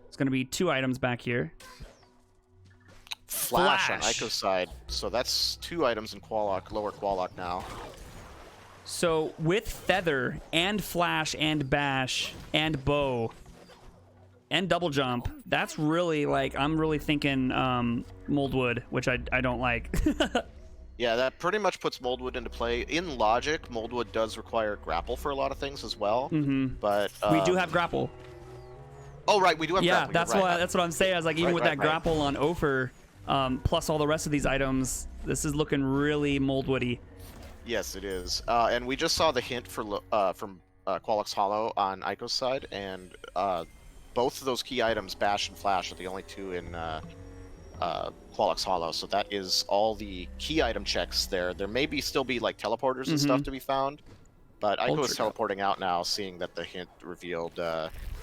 Speaker 1: It's gonna be 2 items back here.
Speaker 2: Flash on Aiko's side, so that's 2 items in Qualock, lower Qualock now.
Speaker 1: So with feather and flash and bash and bow and double jump, that's really I'm really thinking Moldwood, which I don't like.
Speaker 2: Yeah, that pretty much puts Moldwood into play. In logic, Moldwood does require grapple for a lot of things as well.
Speaker 1: Mm-hmm.
Speaker 2: But
Speaker 1: we do have grapple.
Speaker 2: Oh right, we do have grapple.
Speaker 1: Yeah, that's what I'm saying. I was like, even with that grapple on Ophir, plus all the rest of these items, this is looking really Moldwoody.
Speaker 2: Yes, it is. And we just saw the hint from Qualix Hollow on Aiko's side, and both of those key items, Bash and Flash, are the only 2 in Qualix Hollow. So that is all the key item checks there. There may still be like teleporters and stuff to be found, but Aiko is teleporting out now, seeing that the hint revealed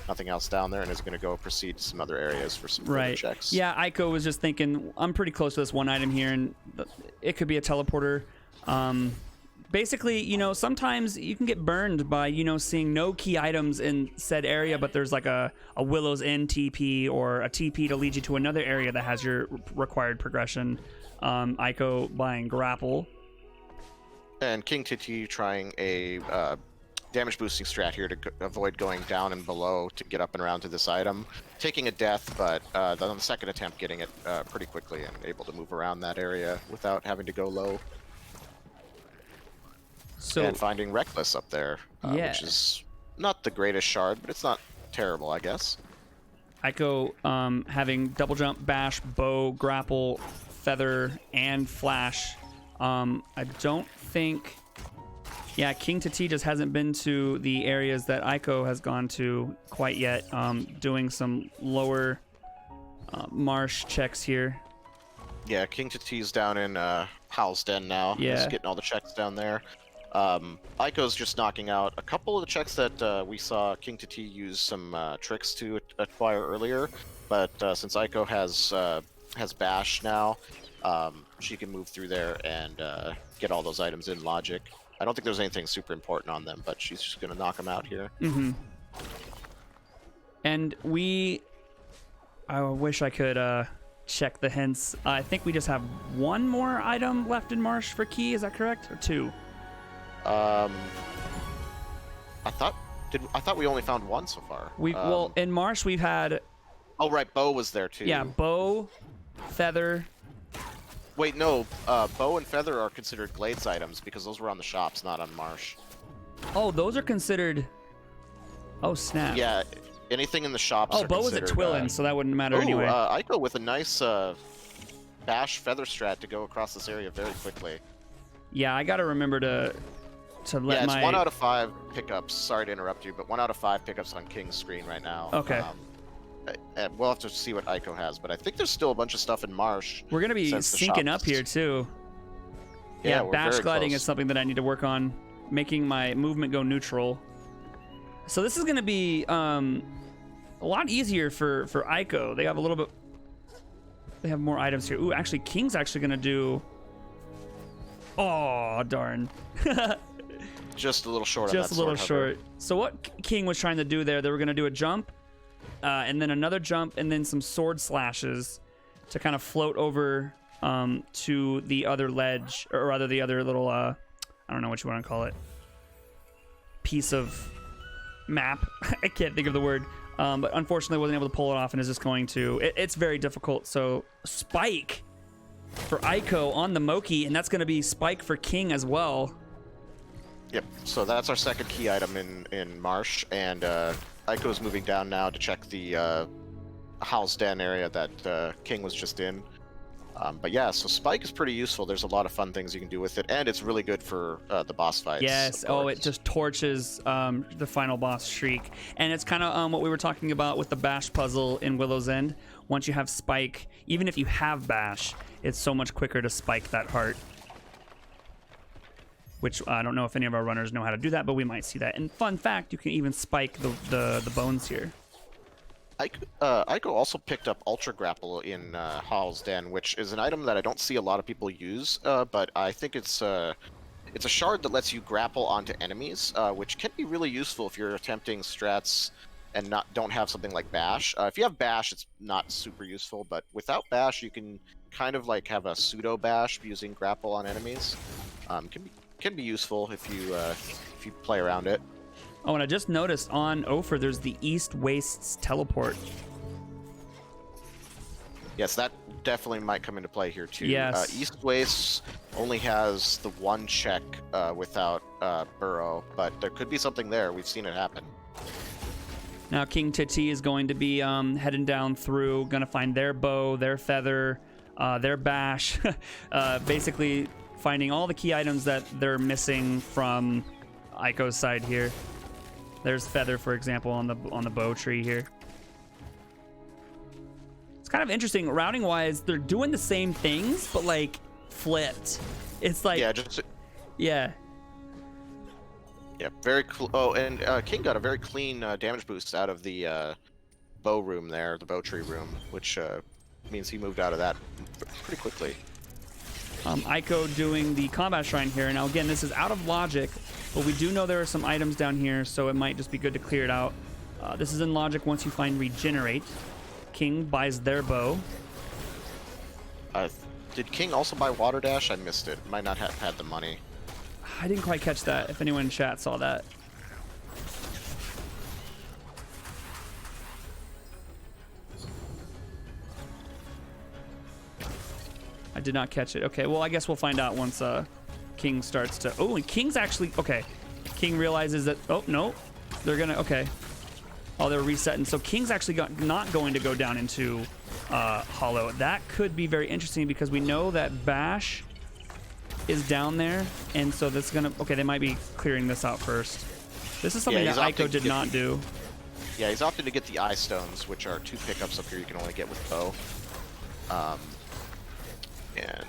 Speaker 2: nothing else down there, and is going to go proceed to some other areas for some further checks.
Speaker 1: Yeah, Aiko was just thinking, I'm pretty close to this one item here, and it could be a teleporter. Basically, sometimes you can get burned by, seeing no key items in said area, but there's like a Willow's End TP or a TP to lead you to another area that has your required progression. Aiko buying Grapple.
Speaker 2: And King.Titie trying a damage boosting strat here to avoid going down and below to get up and around to this item. Taking a death, but then on the second attempt getting it pretty quickly and able to move around that area without having to go low.
Speaker 1: So,
Speaker 2: and finding Reckless up there, which is not the greatest shard, but it's not terrible, I guess.
Speaker 1: Eiko having double jump, bash, bow, grapple, feather, and flash. I don't think... Yeah, King.Titie just hasn't been to the areas that Eiko has gone to quite yet, doing some lower marsh checks here.
Speaker 2: Yeah, King.Titie's down in Howl's Den now.
Speaker 1: Yeah.
Speaker 2: He's getting all the checks down there. Eiko's just knocking out a couple of the checks that we saw King.Titie use some tricks to acquire earlier, but since Eiko has bash now, she can move through there and get all those items in logic. I don't think there's anything super important on them, but she's just going to knock them out here.
Speaker 1: Mm-hmm. And I wish I could check the hints. I think we just have one more item left in Marsh for key. Is that correct? Or two?
Speaker 2: I thought we only found one so far.
Speaker 1: Well, in Marsh we've had...
Speaker 2: Oh, right. Bow was there, too.
Speaker 1: Yeah, bow, feather...
Speaker 2: Wait, no. Bow and feather are considered Glades items because those were on the shops, not on Marsh.
Speaker 1: Oh, those are considered... Oh, snap.
Speaker 2: Yeah, anything in the shops
Speaker 1: Oh, bow was at Twillin, so that wouldn't matter anyway.
Speaker 2: Eiko with a nice bash feather strat to go across this area very quickly. Yeah,
Speaker 1: I gotta remember to let
Speaker 2: it's 1 out of 5 pickups. Sorry to interrupt you, but 1 out of 5 pickups on King's screen right now.
Speaker 1: Okay.
Speaker 2: And we'll have to see what Eiko has, but I think there's still a bunch of stuff in Marsh.
Speaker 1: We're gonna be syncing up here too. Yeah, bash gliding is something that I need to work on, making my movement go neutral. So this is gonna be a lot easier for Eiko. They have a little bit. They have more items here. Ooh, actually, King's actually gonna do. Oh darn.
Speaker 2: Just a little short.
Speaker 1: Just a little short. So what King was trying to do there, they were gonna do a jump. And then another jump, and then some sword slashes to kind of float over to the other ledge, or rather the other little, I don't know what you want to call it, piece of map. I can't think of the word. But unfortunately wasn't able to pull it off and is just going to... It's very difficult. So Spike for Eiko on the Moki, and that's going to be Spike for King as well.
Speaker 2: Yep, so that's our second key item in Marsh, and Eiko's moving down now to check the Howl's Den area that King was just in. But yeah, so Spike is pretty useful. There's a lot of fun things you can do with it, and it's really good for the boss fights.
Speaker 1: Yes, it just torches the final boss Shriek. And it's kind of what we were talking about with the Bash puzzle in Willow's End. Once you have Spike, even if you have Bash, it's so much quicker to spike that heart. Which I don't know if any of our runners know how to do that, but we might see that. And fun fact, you can even spike the bones here.
Speaker 2: Eiko also picked up Ultra Grapple in Howl's Den, which is an item that I don't see a lot of people use, but I think it's a shard that lets you grapple onto enemies, which can be really useful if you're attempting strats and don't have something like Bash. If you have Bash, it's not super useful, but without Bash, you can kind of like have a pseudo Bash using Grapple on enemies. Can be useful if you play around it.
Speaker 1: Oh, and I just noticed on Ophir there's the East Wastes teleport.
Speaker 2: Yes, that definitely might come into play here too.
Speaker 1: Yes.
Speaker 2: East Wastes only has the one check without Burrow, but there could be something there. We've seen it happen.
Speaker 1: Now King.Titie is going to be heading down through, gonna find their bow, their feather, their bash, basically finding all the key items that they're missing from Eiko's side here. There's feather, for example, on the bow tree here. It's kind of interesting. Routing wise, they're doing the same things, but like flipped. It's like yeah.
Speaker 2: Very cool. Oh, and King got a very clean damage boost out of the bow room there, the bow tree room, which means he moved out of that pretty quickly.
Speaker 1: Eiko doing the combat shrine here. Now again, this is out of logic, but we do know there are some items down here, so it might just be good to clear it out. This is in logic once you find regenerate. King buys their bow.
Speaker 2: Did King also buy Water Dash? I missed it. Might not have had the money.
Speaker 1: I didn't quite catch that, if anyone in chat saw that. did not catch it. Okay, well, I guess we'll find out once King starts to... Oh, and King's actually... Okay. King realizes that... Oh, no. They're going to... Okay. Oh, they're resetting. So King's actually not going to go down into Hollow. That could be very interesting because we know that Bash is down there. And so that's going to... Okay, they might be clearing this out first. This is something that Eiko did not do.
Speaker 2: Yeah, he's opted to get the Eye Stones, which are 2 pickups up here you can only get with bow. And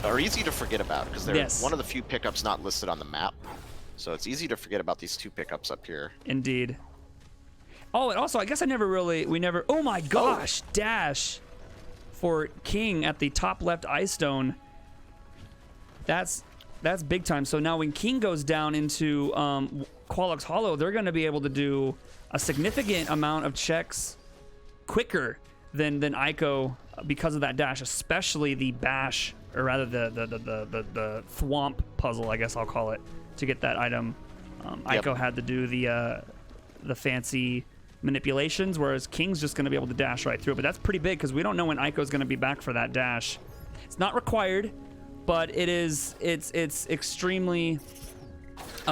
Speaker 2: are easy to forget about because they're one of the few pickups not listed on the map. So it's easy to forget about these 2 pickups up here.
Speaker 1: Indeed. Oh, and also, I guess we never, oh my gosh, dash for King at the top left Eye Stone. That's big time. So now when King goes down into Qualux Hollow, they're going to be able to do a significant amount of checks quicker than Eiko because of that dash, especially the bash, or rather the thwomp puzzle, I guess I'll call it, to get that item. Eiko had to do the fancy manipulations, whereas King's just going to be able to dash right through it. But that's pretty big because we don't know when Eiko's going to be back for that dash. It's not required, but it's extremely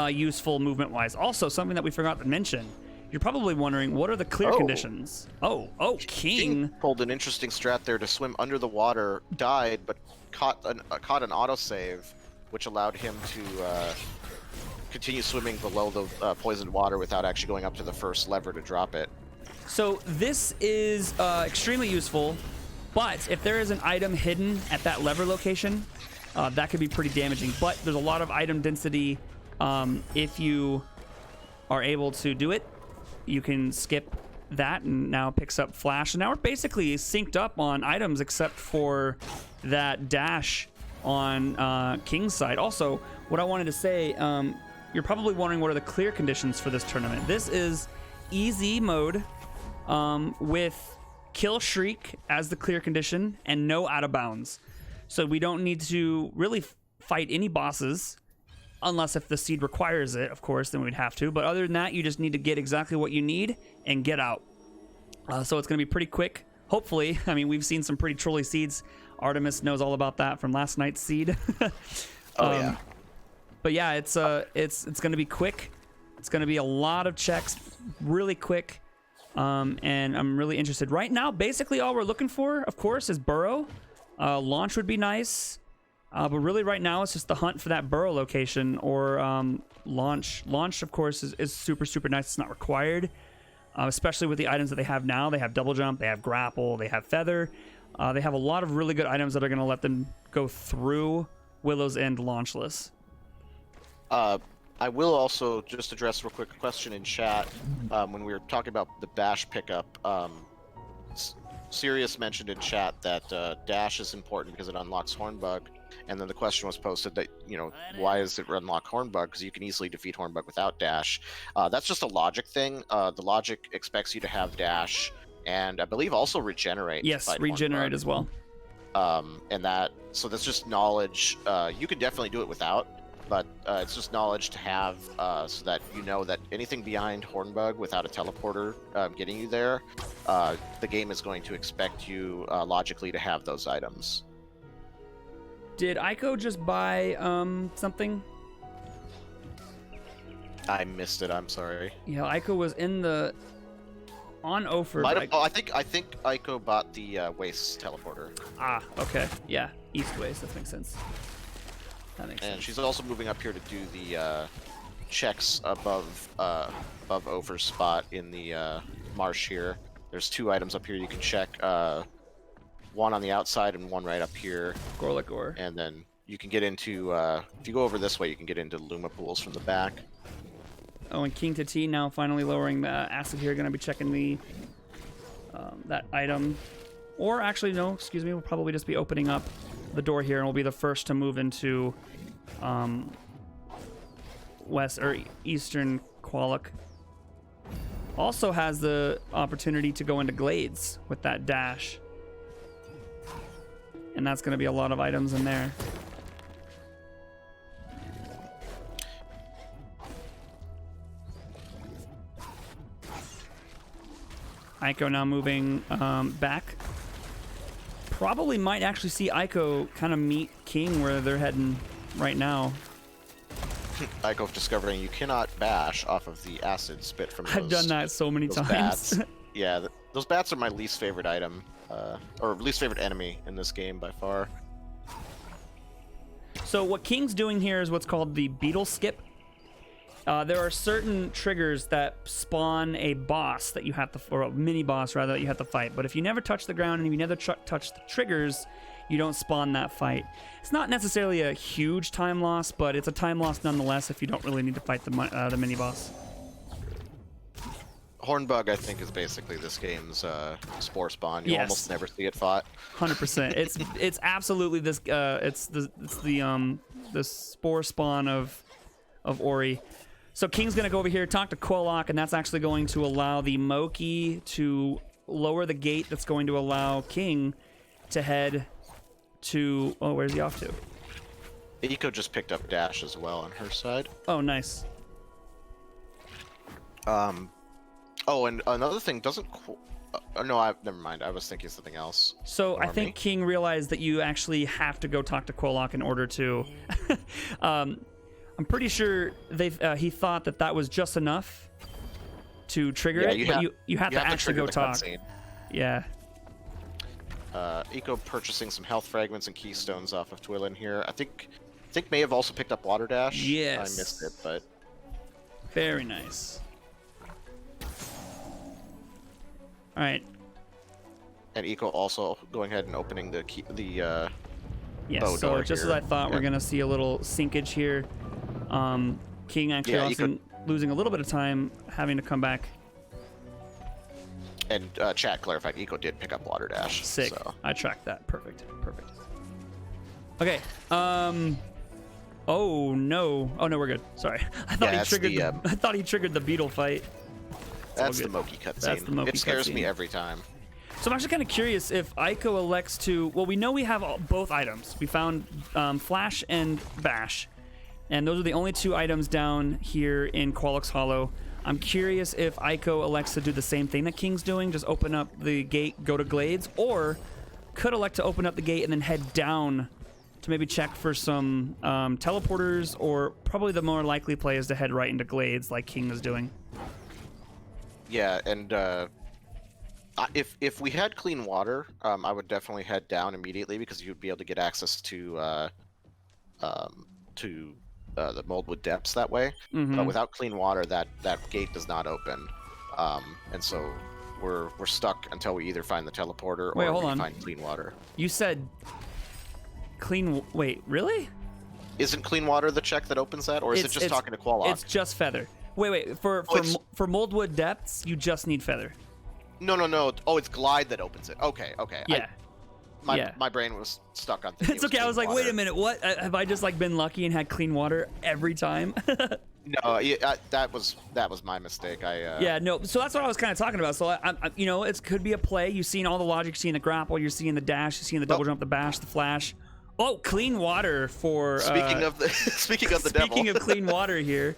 Speaker 1: useful movement-wise. Also, something that we forgot to mention. You're probably wondering, what are the clear conditions? Oh, King
Speaker 2: pulled an interesting strat there to swim under the water, died, but caught an autosave, which allowed him to continue swimming below the poisoned water without actually going up to the first lever to drop it.
Speaker 1: So this is extremely useful, but if there is an item hidden at that lever location, that could be pretty damaging. But there's a lot of item density if you are able to do it. You can skip that and now picks up Flash. And now we're basically synced up on items except for that dash on King's side. Also, what I wanted to say, you're probably wondering what are the clear conditions for this tournament. This is easy mode with Kill Shriek as the clear condition and no out of bounds. So we don't need to really fight any bosses. Unless if the seed requires it, of course, then we'd have to. But other than that, you just need to get exactly what you need and get out. So it's going to be pretty quick. Hopefully. I mean, we've seen some pretty trolly seeds. Artemis knows all about that from last night's seed.
Speaker 2: Yeah.
Speaker 1: But yeah, it's going to be quick. It's going to be a lot of checks, really quick. And I'm really interested. Right now, basically all we're looking for, of course, is Burrow. Launch would be nice. But really right now it's just the hunt for that Burrow location or launch. Launch, of course, is super, super nice. It's not required, especially with the items that they have now. They have Double Jump, they have Grapple, they have Feather. They have a lot of really good items that are going to let them go through Willow's End launchless.
Speaker 2: I will also just address real quick a question in chat. When we were talking about the Bash pickup, Sirius mentioned in chat that dash is important because it unlocks Hornbug. And then the question was posted that, why does it unlock Hornbug? Because you can easily defeat Hornbug without dash. That's just a logic thing. The logic expects you to have dash and I believe also regenerate.
Speaker 1: Yes, regenerate as well.
Speaker 2: So that's just knowledge. You could definitely do it without, but it's just knowledge to have so that you know that anything behind Hornbug without a teleporter getting you there, the game is going to expect you logically to have those items.
Speaker 1: Did Eiko just buy something?
Speaker 2: I missed it. I'm sorry.
Speaker 1: Yeah, Eiko was on Ophir.
Speaker 2: I think Eiko bought the Waste teleporter.
Speaker 1: Ah, okay. Yeah, East Waste. That makes sense.
Speaker 2: And she's also moving up here to do the checks above Ophir's spot in the marsh here. There's 2 items up here you can check. One on the outside and one right up here.
Speaker 1: Gorlick ore.
Speaker 2: And then you can get into, if you go over this way, you can get into Luma pools from the back.
Speaker 1: Oh, and King.Titie now finally lowering the acid here. Going to be checking the that item. Or actually, no, excuse me. We'll probably just be opening up the door here and we'll be the first to move into west or eastern Qualuk. Also has the opportunity to go into Glades with that dash. And that's going to be a lot of items in there. Eiko now moving back probably might actually see Eiko kind of meet King where they're heading right now.
Speaker 2: Eiko discovering you cannot bash off of the acid spit from those,
Speaker 1: I've done that so many times.
Speaker 2: Bats. Yeah, those bats are my least favorite item, or least favorite enemy in this game by far.
Speaker 1: So what King's doing here is what's called the Beetle Skip. There are certain triggers that spawn a boss that you have to, or a mini boss rather, that you have to fight. But if you never touch the ground and if you never touch the triggers, you don't spawn that fight. It's not necessarily a huge time loss, but it's a time loss nonetheless if you don't really need to fight the mini boss.
Speaker 2: Hornbug, I think, is basically this game's spore spawn. You almost never see it fought.
Speaker 1: 100%. It's absolutely this. It's the spore spawn of Ori. So King's gonna go over here, talk to Quillock, and that's actually going to allow the Moki to lower the gate. That's going to allow King to head to. Oh, where's he off to?
Speaker 2: Eiko just picked up dash as well on her side.
Speaker 1: Oh, nice.
Speaker 2: Oh, and another thing doesn't. No, never mind. I was thinking something else.
Speaker 1: So I think King realized that you actually have to go talk to Quillock in order to. I'm pretty sure he thought that was just enough to trigger it, but you have to actually go talk. Yeah.
Speaker 2: Eiko purchasing some health fragments and keystones off of Twilin here. I think may have also picked up water dash.
Speaker 1: Yes.
Speaker 2: I missed it, but
Speaker 1: very nice. All right.
Speaker 2: And Eiko also going ahead and opening the
Speaker 1: yes. So just as I thought, we're gonna see a little sinkage here. King actually losing a little bit of time, having to come back.
Speaker 2: And chat clarified, Eiko did pick up water dash.
Speaker 1: Sick.
Speaker 2: So.
Speaker 1: I tracked that. Perfect. Okay. Oh no. Oh no, we're good. Sorry. I thought he triggered. I thought he triggered the beetle fight.
Speaker 2: That's the Moki cutscene. It scares me every time.
Speaker 1: So I'm actually kind of curious if Eiko elects to. Well, we know we have both items. We found Flash and Bash, and those are the only two items down here in Qualix Hollow. I'm curious if Eiko elects to do the same thing that King's doing, just open up the gate, go to Glades, or could elect to open up the gate and then head down to maybe check for some teleporters, or probably the more likely play is to head right into Glades like King is doing.
Speaker 2: Yeah, and if we had clean water, I would definitely head down immediately because you'd be able to get access to the Moldwood Depths that way. But without clean water, that gate does not open, and so we're stuck until we either find the teleporter or find clean water.
Speaker 1: You said clean. Wait, really?
Speaker 2: Isn't clean water the check that opens that, or is it just talking to Quallock?
Speaker 1: It's just Feather. Wait. For Moldwood Depths, you just need Feather.
Speaker 2: No. Oh, it's Glide that opens it. Okay.
Speaker 1: Yeah.
Speaker 2: My brain was stuck on things.
Speaker 1: It's okay. I was like, wait a minute. What? Have I just been lucky and had clean water every time?
Speaker 2: No, that was my mistake.
Speaker 1: Yeah, no. So that's what I was kind of talking about. So it could be a play. You've seen all the logic. You're seeing the grapple. You're seeing the dash. You're seeing the double jump, the bash, the flash. Oh, clean water for.
Speaker 2: Speaking of the devil.
Speaker 1: Speaking of clean water here.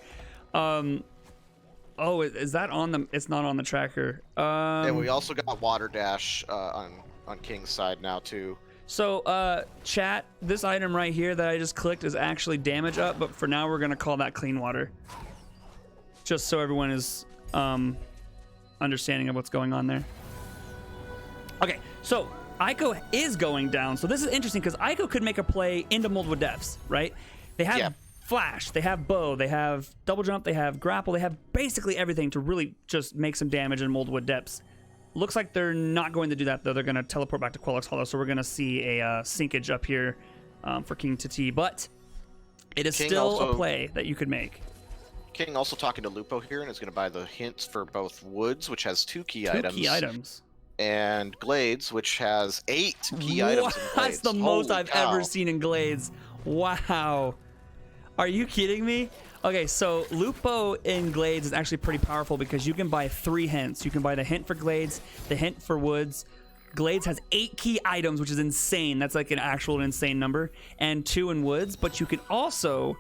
Speaker 1: Oh, is that on the? It's not on the tracker.
Speaker 2: And we also got water dash on King's side now too.
Speaker 1: So, chat, this item right here that I just clicked is actually damage up, but for now we're gonna call that clean water. Just so everyone is understanding of what's going on there. Okay, so Eiko is going down. So this is interesting because Eiko could make a play into Moldwood Depths, right? They have Flash, they have Bow, they have Double Jump, they have Grapple, they have basically everything to really just make some damage in Moldwood Depths. Looks like they're not going to do that, though. They're going to teleport back to Qualix Hollow, so we're going to see a sinkage up here for King.Titie, but it is still a play that you could make.
Speaker 2: King also talking to Lupo here, and is going to buy the hints for both Woods, which has 2 key items. And Glades, which has 8 key items in Glades.
Speaker 1: That's the most I've ever seen in Glades. Wow. Are you kidding me? Okay, so Lupo in Glades is actually pretty powerful because you can buy 3 hints. You can buy the hint for Glades, the hint for Woods. Glades has 8 key items, which is insane. That's like an actual insane number. And 2 in Woods, but you can also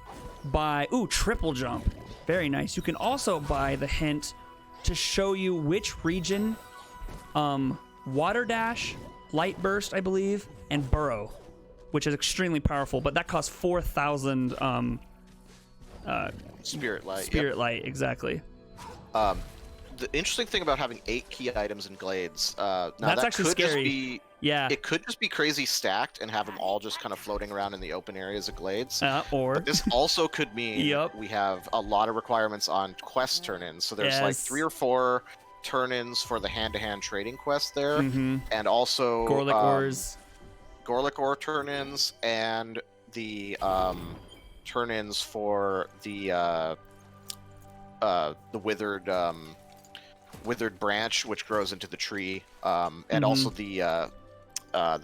Speaker 1: buy, triple jump. Very nice. You can also buy the hint to show you which region Water Dash Light Burst, I believe, and Burrow, which is extremely powerful, but that costs 4,000
Speaker 2: Spirit Light.
Speaker 1: Spirit Light, exactly.
Speaker 2: The interesting thing about having 8 key items in Glades, now
Speaker 1: That's
Speaker 2: that
Speaker 1: actually
Speaker 2: could
Speaker 1: scary.
Speaker 2: just be,
Speaker 1: Yeah.
Speaker 2: it could just be crazy stacked and have them all just kind of floating around in the open areas of Glades.
Speaker 1: Or
Speaker 2: But this also could mean
Speaker 1: Yep.
Speaker 2: we have a lot of requirements on quest turn-ins. So there's like
Speaker 1: Yes.
Speaker 2: 3 or 4 turn-ins for the hand-to-hand trading quest there,
Speaker 1: Mhm.
Speaker 2: and also
Speaker 1: Gorlick Ores.
Speaker 2: Gorlick Ore turn-ins and the turn-ins for the withered branch, which grows into the tree, and also the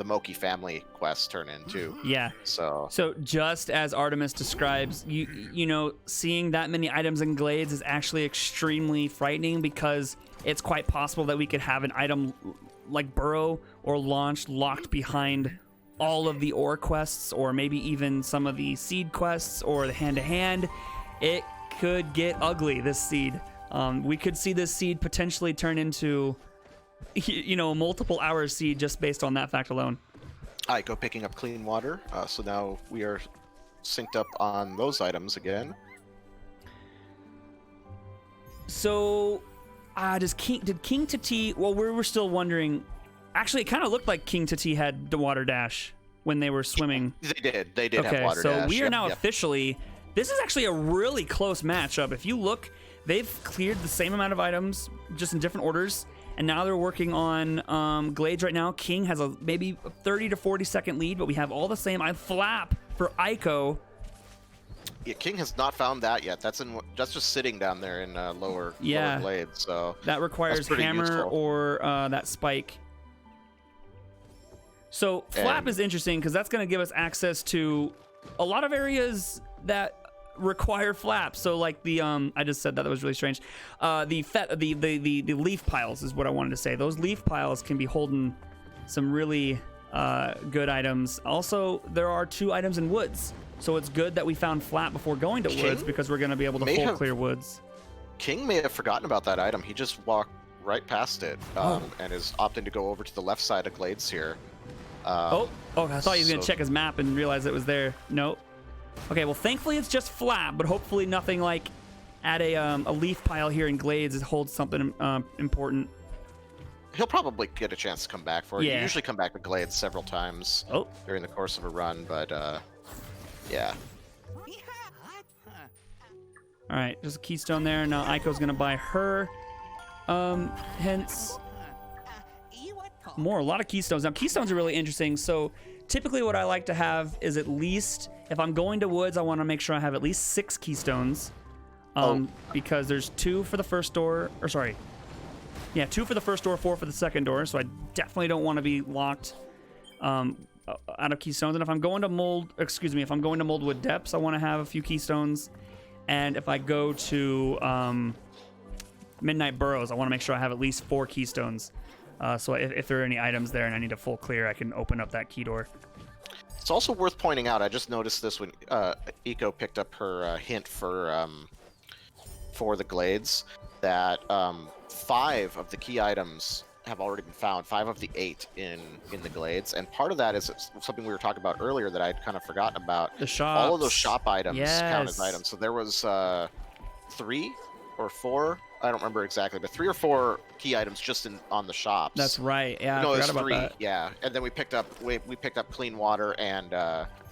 Speaker 2: Moki family quest turn-in too.
Speaker 1: Yeah.
Speaker 2: So
Speaker 1: just as Artemis describes, you know, seeing that many items in Glades is actually extremely frightening, because it's quite possible that we could have an item like Burrow or Launch locked behind all of the ore quests, or maybe even some of the seed quests or the hand-to-hand. It could get ugly, this seed. We could see this seed potentially turn into, you know, a multiple hour seed just based on that fact alone.
Speaker 2: Aiko picking up clean water. So now we are synced up on those items again.
Speaker 1: So, did King.Titie? Well, we were still wondering. Actually, it kind of looked like King.Titie had the water dash when they were swimming.
Speaker 2: They did have water dash.
Speaker 1: So we are now
Speaker 2: Yep.
Speaker 1: officially. This is actually a really close matchup. If you look, they've cleared the same amount of items, just in different orders, and now they're working on Glades right now. King has a maybe 30 to 40 second lead, but we have all the same. I flap for Aiko.
Speaker 2: Yeah, King has not found that yet. That's just sitting down there in lower Glades. So
Speaker 1: that requires hammer
Speaker 2: useful.
Speaker 1: or that spike. So flap is interesting because that's going to give us access to a lot of areas that require flaps. So like the I just said that was really strange. The leaf piles is what I wanted to say. Those leaf piles can be holding some really good items. Also, there are 2 items in woods, so it's good that we found flap before going to woods, because we're going to be able to full clear woods.
Speaker 2: King may have forgotten about that item. He just walked right past it, and is opting to go over to the left side of Glades here.
Speaker 1: I thought he was going to check his map and realize it was there. Nope. Okay, well, thankfully it's just flap, but hopefully nothing like at a leaf pile here in Glades holds something important.
Speaker 2: He'll probably get a chance to come back for it.
Speaker 1: Yeah.
Speaker 2: You usually come back to Glades several times during the course of a run, but yeah.
Speaker 1: All right, just a keystone there. Now Aiko's going to buy her. Hence, a lot of keystones. Now, keystones are really interesting. So typically what I like to have is at least, if I'm going to woods, I want to make sure I have at least 6 keystones. Because there's 2 for the first door, 2 for the first door, 4 for the second door. So I definitely don't want to be locked out of keystones. And if I'm going to Moldwood Depths, I want to have a few keystones. And if I go to Midnight Burrows, I want to make sure I have at least 4 keystones. So if there are any items there and I need a full clear, I can open up that key door.
Speaker 2: It's also worth pointing out, I just noticed this when Eiko picked up her hint for the Glades, that 5 of the key items have already been found, 5 of the 8 in the Glades, and part of that is something we were talking about earlier that I'd kind of forgotten about.
Speaker 1: The shops.
Speaker 2: All of those shop items count as
Speaker 1: Yes.
Speaker 2: items. So there was 3 or 4, I don't remember exactly, but 3 or 4 key items just on the shops.
Speaker 1: That's right. Yeah,
Speaker 2: No,
Speaker 1: I
Speaker 2: it was
Speaker 1: forgot about
Speaker 2: 3.
Speaker 1: that.
Speaker 2: Yeah, and then we picked up clean water and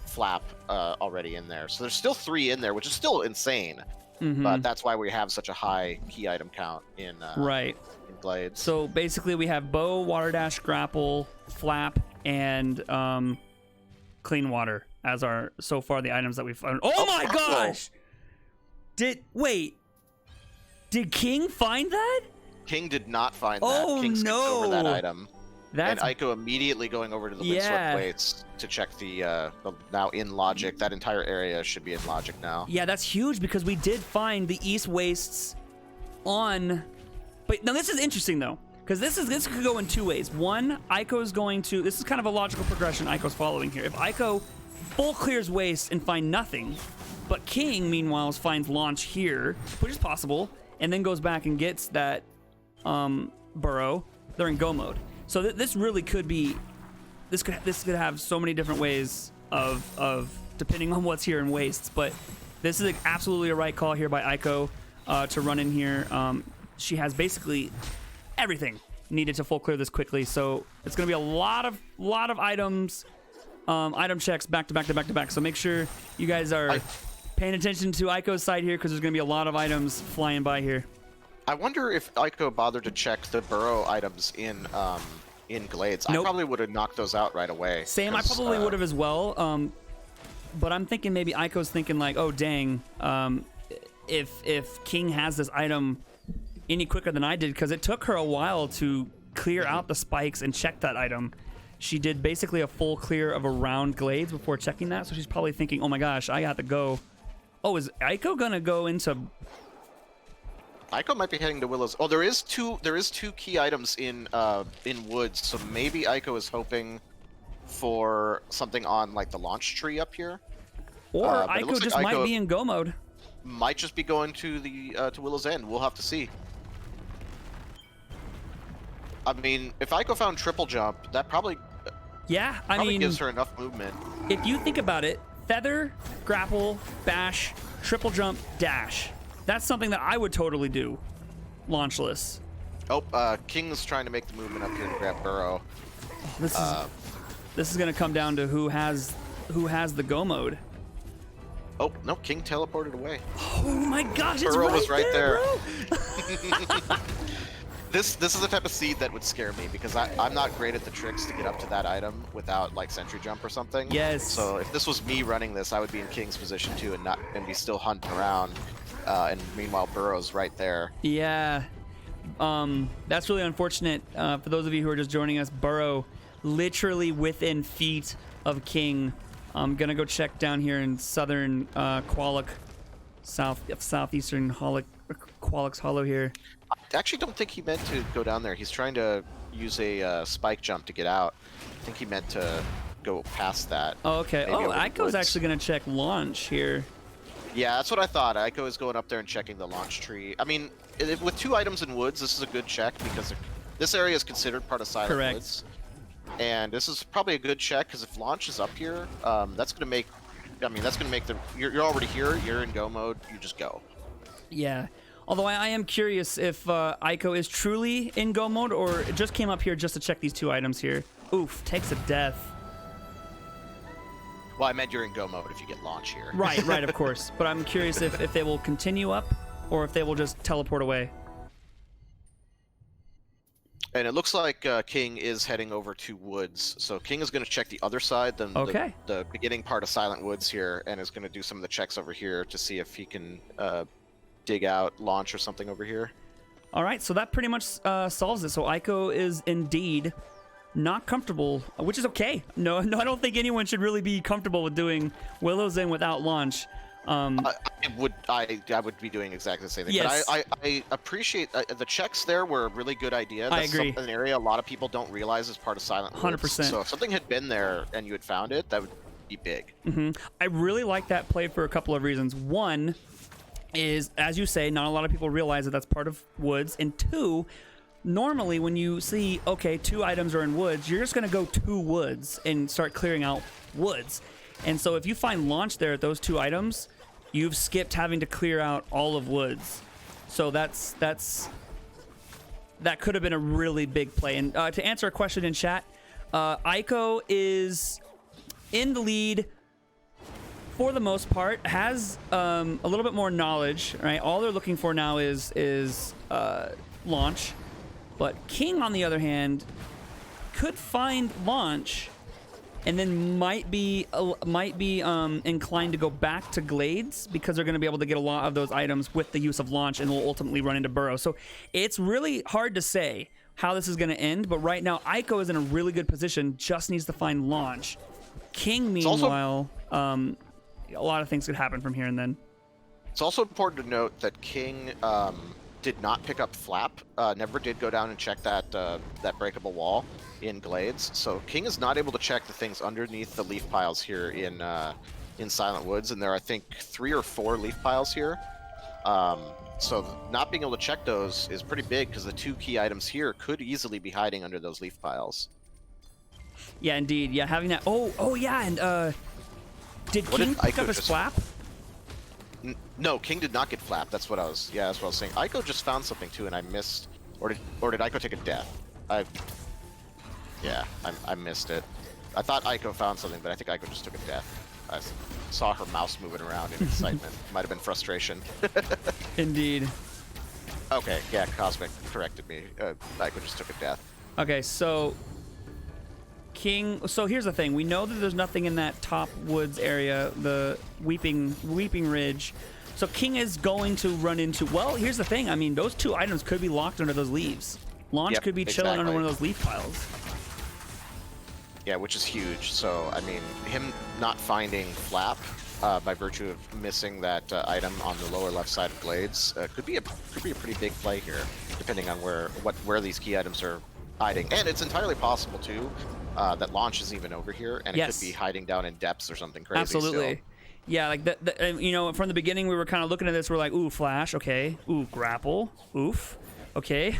Speaker 2: flap already in there. So there's still 3 in there, which is still insane.
Speaker 1: Mhm.
Speaker 2: But that's why we have such a high key item count in Glades.
Speaker 1: So basically, we have bow, water dash, grapple, flap, and clean water as our so far the items that we've found. Oh my gosh! Did King find that?
Speaker 2: King did not find
Speaker 1: Oh,
Speaker 2: that. King skipped
Speaker 1: no.
Speaker 2: over that item.
Speaker 1: That's
Speaker 2: And Aiko immediately going over to the Windswept Waits to check the now in Logic. That entire area should be in Logic now.
Speaker 1: yeah, that's huge because we did find the East Wastes on. But now this is interesting though, because this could go in 2 ways. One, Aiko's going to. This is kind of a logical progression Aiko's following here. If Aiko full clears Waste and find nothing, but King meanwhile finds Launch here, which is possible, and then goes back and gets that burrow, they're in go mode. So this really could be this could have so many different ways of depending on what's here in wastes, but this is absolutely a right call here by Eiko to run in here. She has basically everything needed to full clear this quickly, so it's going to be a lot of items, item checks back to back to back to back. So make sure you guys are paying attention to Eiko's side here, because there's going to be a lot of items flying by here.
Speaker 2: I wonder if Eiko bothered to check the burrow items in Glades.
Speaker 1: Nope.
Speaker 2: I probably would have knocked those out right away.
Speaker 1: Same, I probably would have as well. But I'm thinking maybe Eiko's thinking like, oh dang, if King has this item any quicker than I did, because it took her a while to clear out the spikes and check that item. She did basically a full clear of around Glades before checking that, so she's probably thinking, oh my gosh, I got to go. Oh, is Eiko gonna go into...
Speaker 2: Eiko might be heading to Willow's. Oh, there is two key items in woods, so maybe Eiko is hoping for something on like the launch tree up here.
Speaker 1: Or Eiko just might be in go mode.
Speaker 2: Might just be going to the to Willow's End. We'll have to see. I mean, if Eiko found triple jump, that probably
Speaker 1: I mean,
Speaker 2: gives her enough movement.
Speaker 1: If you think about it, feather, grapple, bash, triple jump, dash. That's something that I would totally do, launchless.
Speaker 2: Oh, King's trying to make the movement up here to grab Burrow.
Speaker 1: This is gonna come down to who has the go mode.
Speaker 2: Oh no, King teleported away.
Speaker 1: Oh my gosh, it's
Speaker 2: Burrow
Speaker 1: right
Speaker 2: was right there.
Speaker 1: Bro.
Speaker 2: This is the type of seed that would scare me, because I'm not great at the tricks to get up to that item without like Sentry Jump or something.
Speaker 1: Yes.
Speaker 2: So if this was me running this, I would be in King's position too, and be still hunting around. And meanwhile, Burrow's right there.
Speaker 1: Yeah. That's really unfortunate. For those of you who are just joining us, Burrow literally within feet of King. I'm gonna go check down here in southern Qualic, southeastern Qualic's Hollow here.
Speaker 2: I actually don't think he meant to go down there. He's trying to use a spike jump to get out. I think he meant to go past that.
Speaker 1: Oh, okay.
Speaker 2: Maybe
Speaker 1: Eiko's actually gonna check launch here.
Speaker 2: Yeah, that's what I thought. Eiko is going up there and checking the launch tree. I mean, with 2 items in woods, this is a good check, because this area is considered part of Silent Woods. And this is probably a good check, because if launch is up here, that's going to make... I mean, that's going to make the... You're already here, you're in go mode, you just go.
Speaker 1: Yeah. Although I am curious if Eiko is truly in go mode, or it just came up here just to check these 2 items here. Oof, takes a death.
Speaker 2: Well, I meant you're in go mode if you get launch here.
Speaker 1: Right, of course. But I'm curious if they will continue up, or if they will just teleport away.
Speaker 2: And it looks like King is heading over to Woods. So King is going to check the other side, the beginning part of Silent Woods here, and is going to do some of the checks over here to see if he can dig out launch or something over here.
Speaker 1: All right, so that pretty much solves it. So Eiko is indeed not comfortable, which is okay. No, I don't think anyone should really be comfortable with doing Willow's End without launch.
Speaker 2: I would be doing exactly the same thing.
Speaker 1: Yes.
Speaker 2: But I appreciate the checks there were a really good idea.
Speaker 1: I agree.
Speaker 2: An area a lot of people don't realize is part of Silent Woods.
Speaker 1: 100%.
Speaker 2: So if something had been there and you had found it, that would be big.
Speaker 1: Mm-hmm. I really like that play for a couple of reasons. One is, as you say, not a lot of people realize that that's part of Woods. And 2, normally when you see, okay, 2 items are in Woods, you're just going to go to Woods and start clearing out Woods. And so if you find launch there at those 2 items, you've skipped having to clear out all of Woods. So that could have been a really big play. And to answer a question in chat, Eiko is in the lead for the most part, has a little bit more knowledge, right? All they're looking for now is launch. But King, on the other hand, could find launch, and then might be inclined to go back to Glades, because they're going to be able to get a lot of those items with the use of launch, and will ultimately run into Burrow. So it's really hard to say how this is going to end, but right now Eiko is in a really good position, just needs to find launch. King, meanwhile, a lot of things could happen from here and then.
Speaker 2: It's also important to note that King did not pick up Flap, never did go down and check that breakable wall in Glades. So King is not able to check the things underneath the leaf piles here in Silent Woods, and there are, I think, 3 or 4 leaf piles here. So not being able to check those is pretty big, because the 2 key items here could easily be hiding under those leaf piles.
Speaker 1: Yeah, indeed. Yeah, having that. Oh yeah, and did
Speaker 2: What
Speaker 1: King
Speaker 2: if
Speaker 1: pick
Speaker 2: Eiko
Speaker 1: up his
Speaker 2: just-
Speaker 1: flap?
Speaker 2: No, King did not get flapped. That's what I was. Yeah, that's what I was saying. Eiko just found something too, and I missed. Or did Eiko take a death? I missed it. I thought Eiko found something, but I think Eiko just took a death. I saw her mouse moving around in excitement. Might have been frustration.
Speaker 1: Indeed.
Speaker 2: Okay, yeah, Cosmic corrected me. Eiko just took a death.
Speaker 1: Okay, so King. So here's the thing: we know that there's nothing in that top woods area, the Weeping Ridge. So King is going to run into. Well, here's the thing. I mean, those two items could be locked under those leaves. Launch
Speaker 2: Yep,
Speaker 1: could be chilling under
Speaker 2: exactly.
Speaker 1: one of those leaf piles.
Speaker 2: Yeah, which is huge. So, I mean, him not finding Flap by virtue of missing that item on the lower left side of Glades could be a pretty big play here, depending on where these key items are hiding. And it's entirely possible too that Launch is even over here, and it could be hiding down in depths or something crazy.
Speaker 1: Absolutely.
Speaker 2: Still.
Speaker 1: Yeah, like you know, from the beginning we were kind of looking at this. We're like, ooh, Flash, okay. Ooh, Grapple, oof. Okay,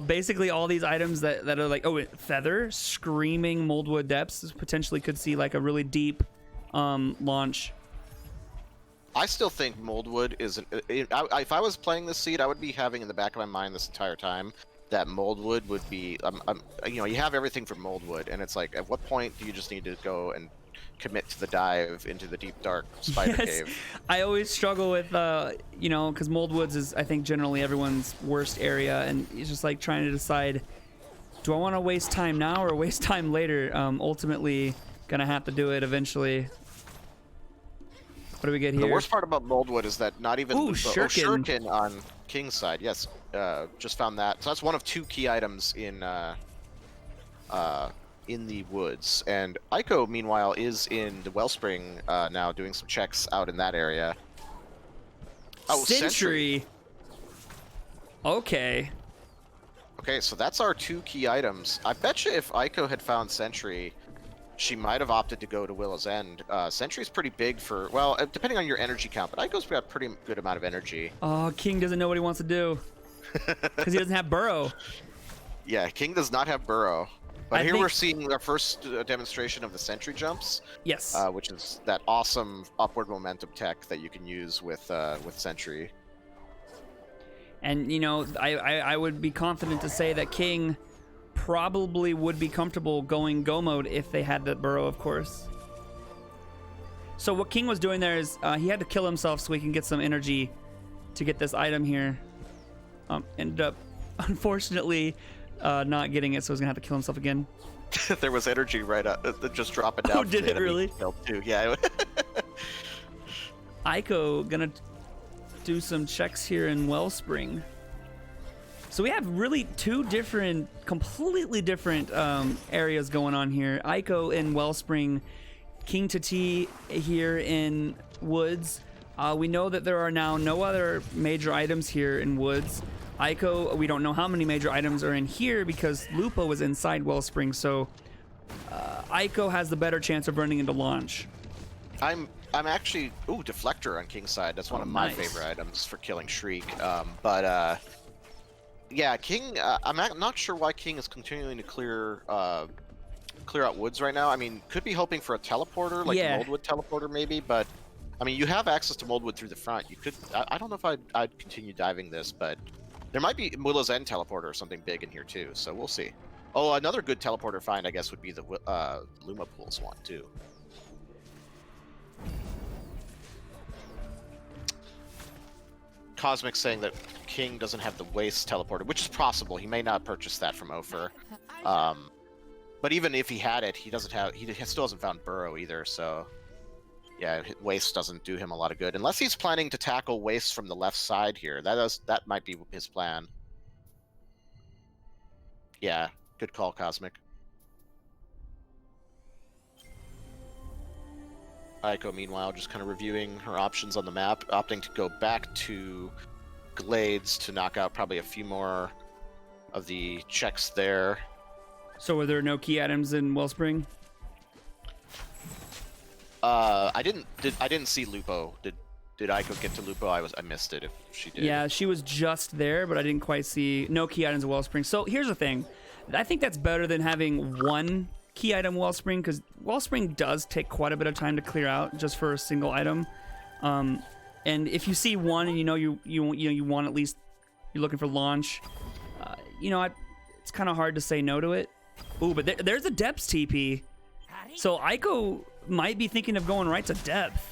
Speaker 1: basically all these items that are like, oh, Feather, Screaming Moldwood Depths potentially could see like a really deep launch.
Speaker 2: I still think Moldwood is. If I was playing this seed, I would be having in the back of my mind this entire time that Moldwood would be. You know, you have everything from Moldwood, and it's like, at what point do you just need to go and commit to the dive into the deep dark spider cave?
Speaker 1: I always struggle with you know, because Moldwoods is, I think, generally everyone's worst area, and it's just like trying to decide, do I want to waste time now or waste time later? Ultimately gonna have to do it eventually. What do we get here?
Speaker 2: The worst part about Moldwood is that not even
Speaker 1: Shuriken.
Speaker 2: Shuriken on King's side. Yes, just found that. So that's one of two key items in the woods. And Eiko, meanwhile, is in the Wellspring now, doing some checks out in that area. Oh,
Speaker 1: Sentry. Okay.
Speaker 2: Okay, so that's our two key items. I bet you if Eiko had found Sentry, she might have opted to go to Willow's End. Sentry's pretty big for, well, depending on your energy count, but Eiko's got a pretty good amount of energy.
Speaker 1: Oh, King doesn't know what he wants to do because he doesn't have Burrow.
Speaker 2: Yeah, King does not have Burrow. But
Speaker 1: I
Speaker 2: here
Speaker 1: think-
Speaker 2: we're seeing our first demonstration of the Sentry Jumps,
Speaker 1: Yes.
Speaker 2: which is that awesome upward momentum tech that you can use with Sentry.
Speaker 1: And, you know, I would be confident to say that King probably would be comfortable going go mode if they had the Burrow, of course. So what King was doing there is he had to kill himself so he can get some energy to get this item here. Ended up, unfortunately, not getting it, so he's going to have to kill himself again.
Speaker 2: There was energy right up, just dropping down.
Speaker 1: Oh, did it really?
Speaker 2: Too. Yeah.
Speaker 1: Eiko gonna do some checks here in Wellspring. So we have really two different, completely different areas going on here. Eiko in Wellspring, King.Titie here in Woods. We know that there are now no other major items here in Woods. Eiko, we don't know how many major items are in here because Lupo was inside Wellspring, so Eiko has the better chance of running into launch.
Speaker 2: I'm actually Deflector on King's side. That's one of my favorite items for killing Shriek. Yeah, King. I'm not sure why King is continuing to clear out woods right now. I mean, could be hoping for a teleporter, like the Moldwood teleporter, maybe. But I mean, you have access to Moldwood through the front. You could. I don't know if I'd continue diving this, but there might be Willow's End teleporter or something big in here too. So we'll see. Oh, another good teleporter find, I guess, would be the Luma Pools one too. Cosmic saying that King doesn't have the Waste teleporter, which is possible. He may not purchase that from Ophir. But even if he had it, he still hasn't found Burrow either, so yeah, Waste doesn't do him a lot of good. Unless he's planning to tackle Waste from the left side here. That might be his plan. Yeah, good call, Cosmic. Eiko, meanwhile, just kind of reviewing her options on the map, opting to go back to Glades to knock out probably a few more of the checks there.
Speaker 1: So were there no key items in Wellspring?
Speaker 2: I didn't see Lupo. Did Eiko get to Lupo? I missed it if she did.
Speaker 1: Yeah, she was just there, but I didn't quite see no key items in Wellspring. So here's the thing. I think that's better than having one key item Wellspring, because Wellspring does take quite a bit of time to clear out just for a single item. And if you see one and you want at least, you're looking for launch, it's kind of hard to say no to it. Ooh, but there's a depths TP. So Eiko might be thinking of going right to depth.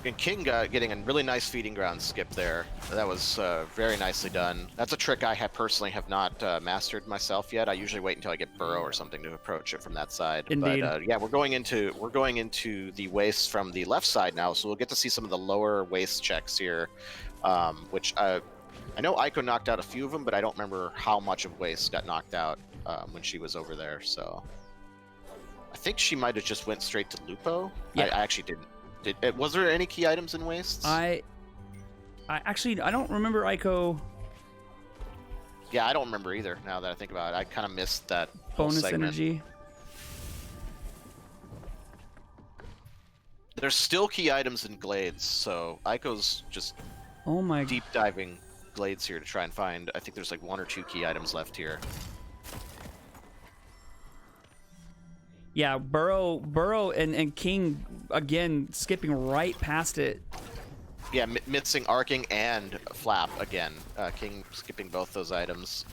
Speaker 2: And King getting a really nice feeding ground skip there. That was very nicely done. That's a trick I personally have not mastered myself yet. I usually wait until I get burrow or something to approach it from that side.
Speaker 1: Indeed.
Speaker 2: But yeah, we're going into the waste from the left side now, so we'll get to see some of the lower waste checks here, which I know Eiko knocked out a few of them, but I don't remember how much of waste got knocked out when she was over there. So I think she might have just went straight to Lupo.
Speaker 1: Yeah.
Speaker 2: I actually didn't. Was there any key items in wastes?
Speaker 1: I don't remember Eiko.
Speaker 2: Yeah, I don't remember either. Now that I think about it, I kind of missed that whole
Speaker 1: Bonus
Speaker 2: segment.
Speaker 1: energy.
Speaker 2: There's still key items in glades, so Eiko's just deep diving glades here to try and find. I think there's like 1 or 2 key items left here.
Speaker 1: Yeah, Burrow and King, again, skipping right past it.
Speaker 2: Yeah, missing arcing and flap again. King skipping both those items.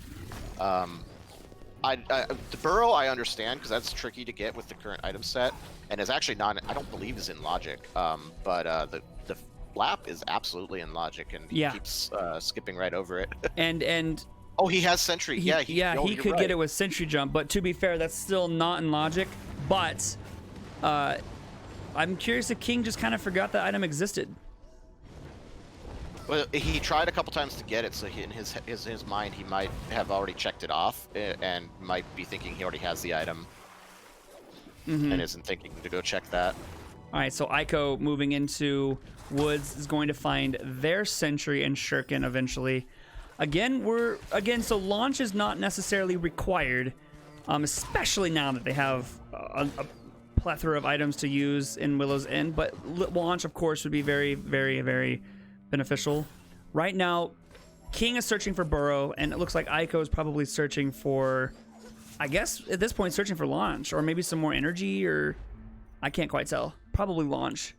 Speaker 2: The Burrow I understand, because that's tricky to get with the current item set, and is actually not, I don't believe is in logic. But the flap is absolutely in logic, and he keeps skipping right over it. and oh, he has Sentry. He
Speaker 1: could get it with Sentry Jump, but to be fair, that's still not in logic. But I'm curious if King just kind of forgot that item existed.
Speaker 2: Well, he tried a couple times to get it, so in his mind, he might have already checked it off, and might be thinking he already has the item, and isn't thinking to go check that.
Speaker 1: All right, so Eiko moving into Woods is going to find their Sentry and Shuriken eventually. So launch is not necessarily required, especially now that they have a plethora of items to use in Willow's End. But launch, of course, would be very, very, very beneficial. Right now, King is searching for Burrow, and it looks like Eiko is probably searching for, I guess at this point, searching for launch, or maybe some more energy, or I can't quite tell. Probably launch.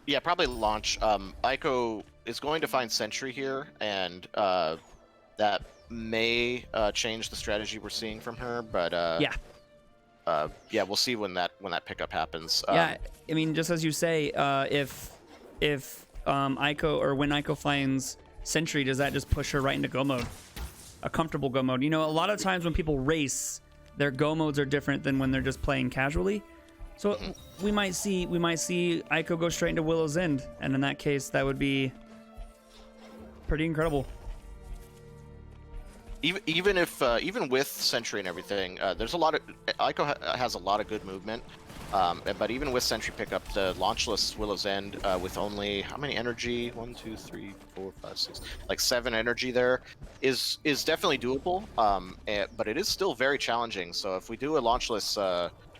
Speaker 2: Yeah, probably launch. Eiko is going to find Sentry here, and that may change the strategy we're seeing from her, but yeah, we'll see when that pickup happens.
Speaker 1: Yeah, I mean, just as you say, if Eiko, or when Eiko finds Sentry, does that just push her right into go mode? A comfortable go mode. A lot of times when people race, their go modes are different than when they're just playing casually. So we might see Eiko go straight into Willow's End, and in that case, that would be pretty incredible.
Speaker 2: Even with Sentry and everything, there's a lot of Eiko has a lot of good movement. But even with Sentry pickup, the launchless Willow's End with only how many energy? 1, 2, 3, 4, 5, 6, like 7 energy there is definitely doable. But it is still very challenging. So if we do a launchless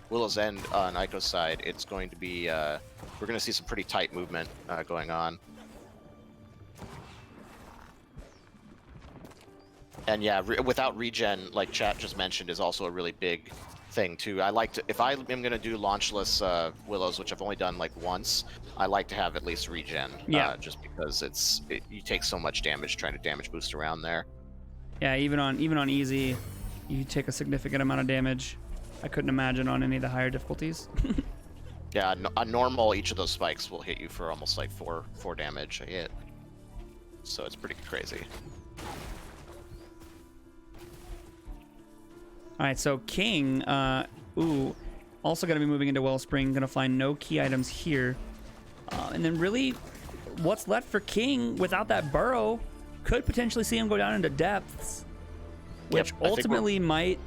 Speaker 2: Willow's End on Eiko's side, it's going to be we're going to see some pretty tight movement going on. And yeah, without regen, like chat just mentioned, is also a really big thing too. I like to, if I am going to do launchless Willows, which I've only done like once, I like to have at least regen. Yeah. Just because you take so much damage trying to damage boost around there.
Speaker 1: Yeah, even on easy, you take a significant amount of damage. I couldn't imagine on any of the higher difficulties.
Speaker 2: Yeah, on normal, each of those spikes will hit you for almost like 4 damage a hit. So it's pretty crazy.
Speaker 1: All right, so King, also going to be moving into Wellspring, going to find no key items here. And then really, what's left for King without that Burrow could potentially see him go down into depths, which ultimately might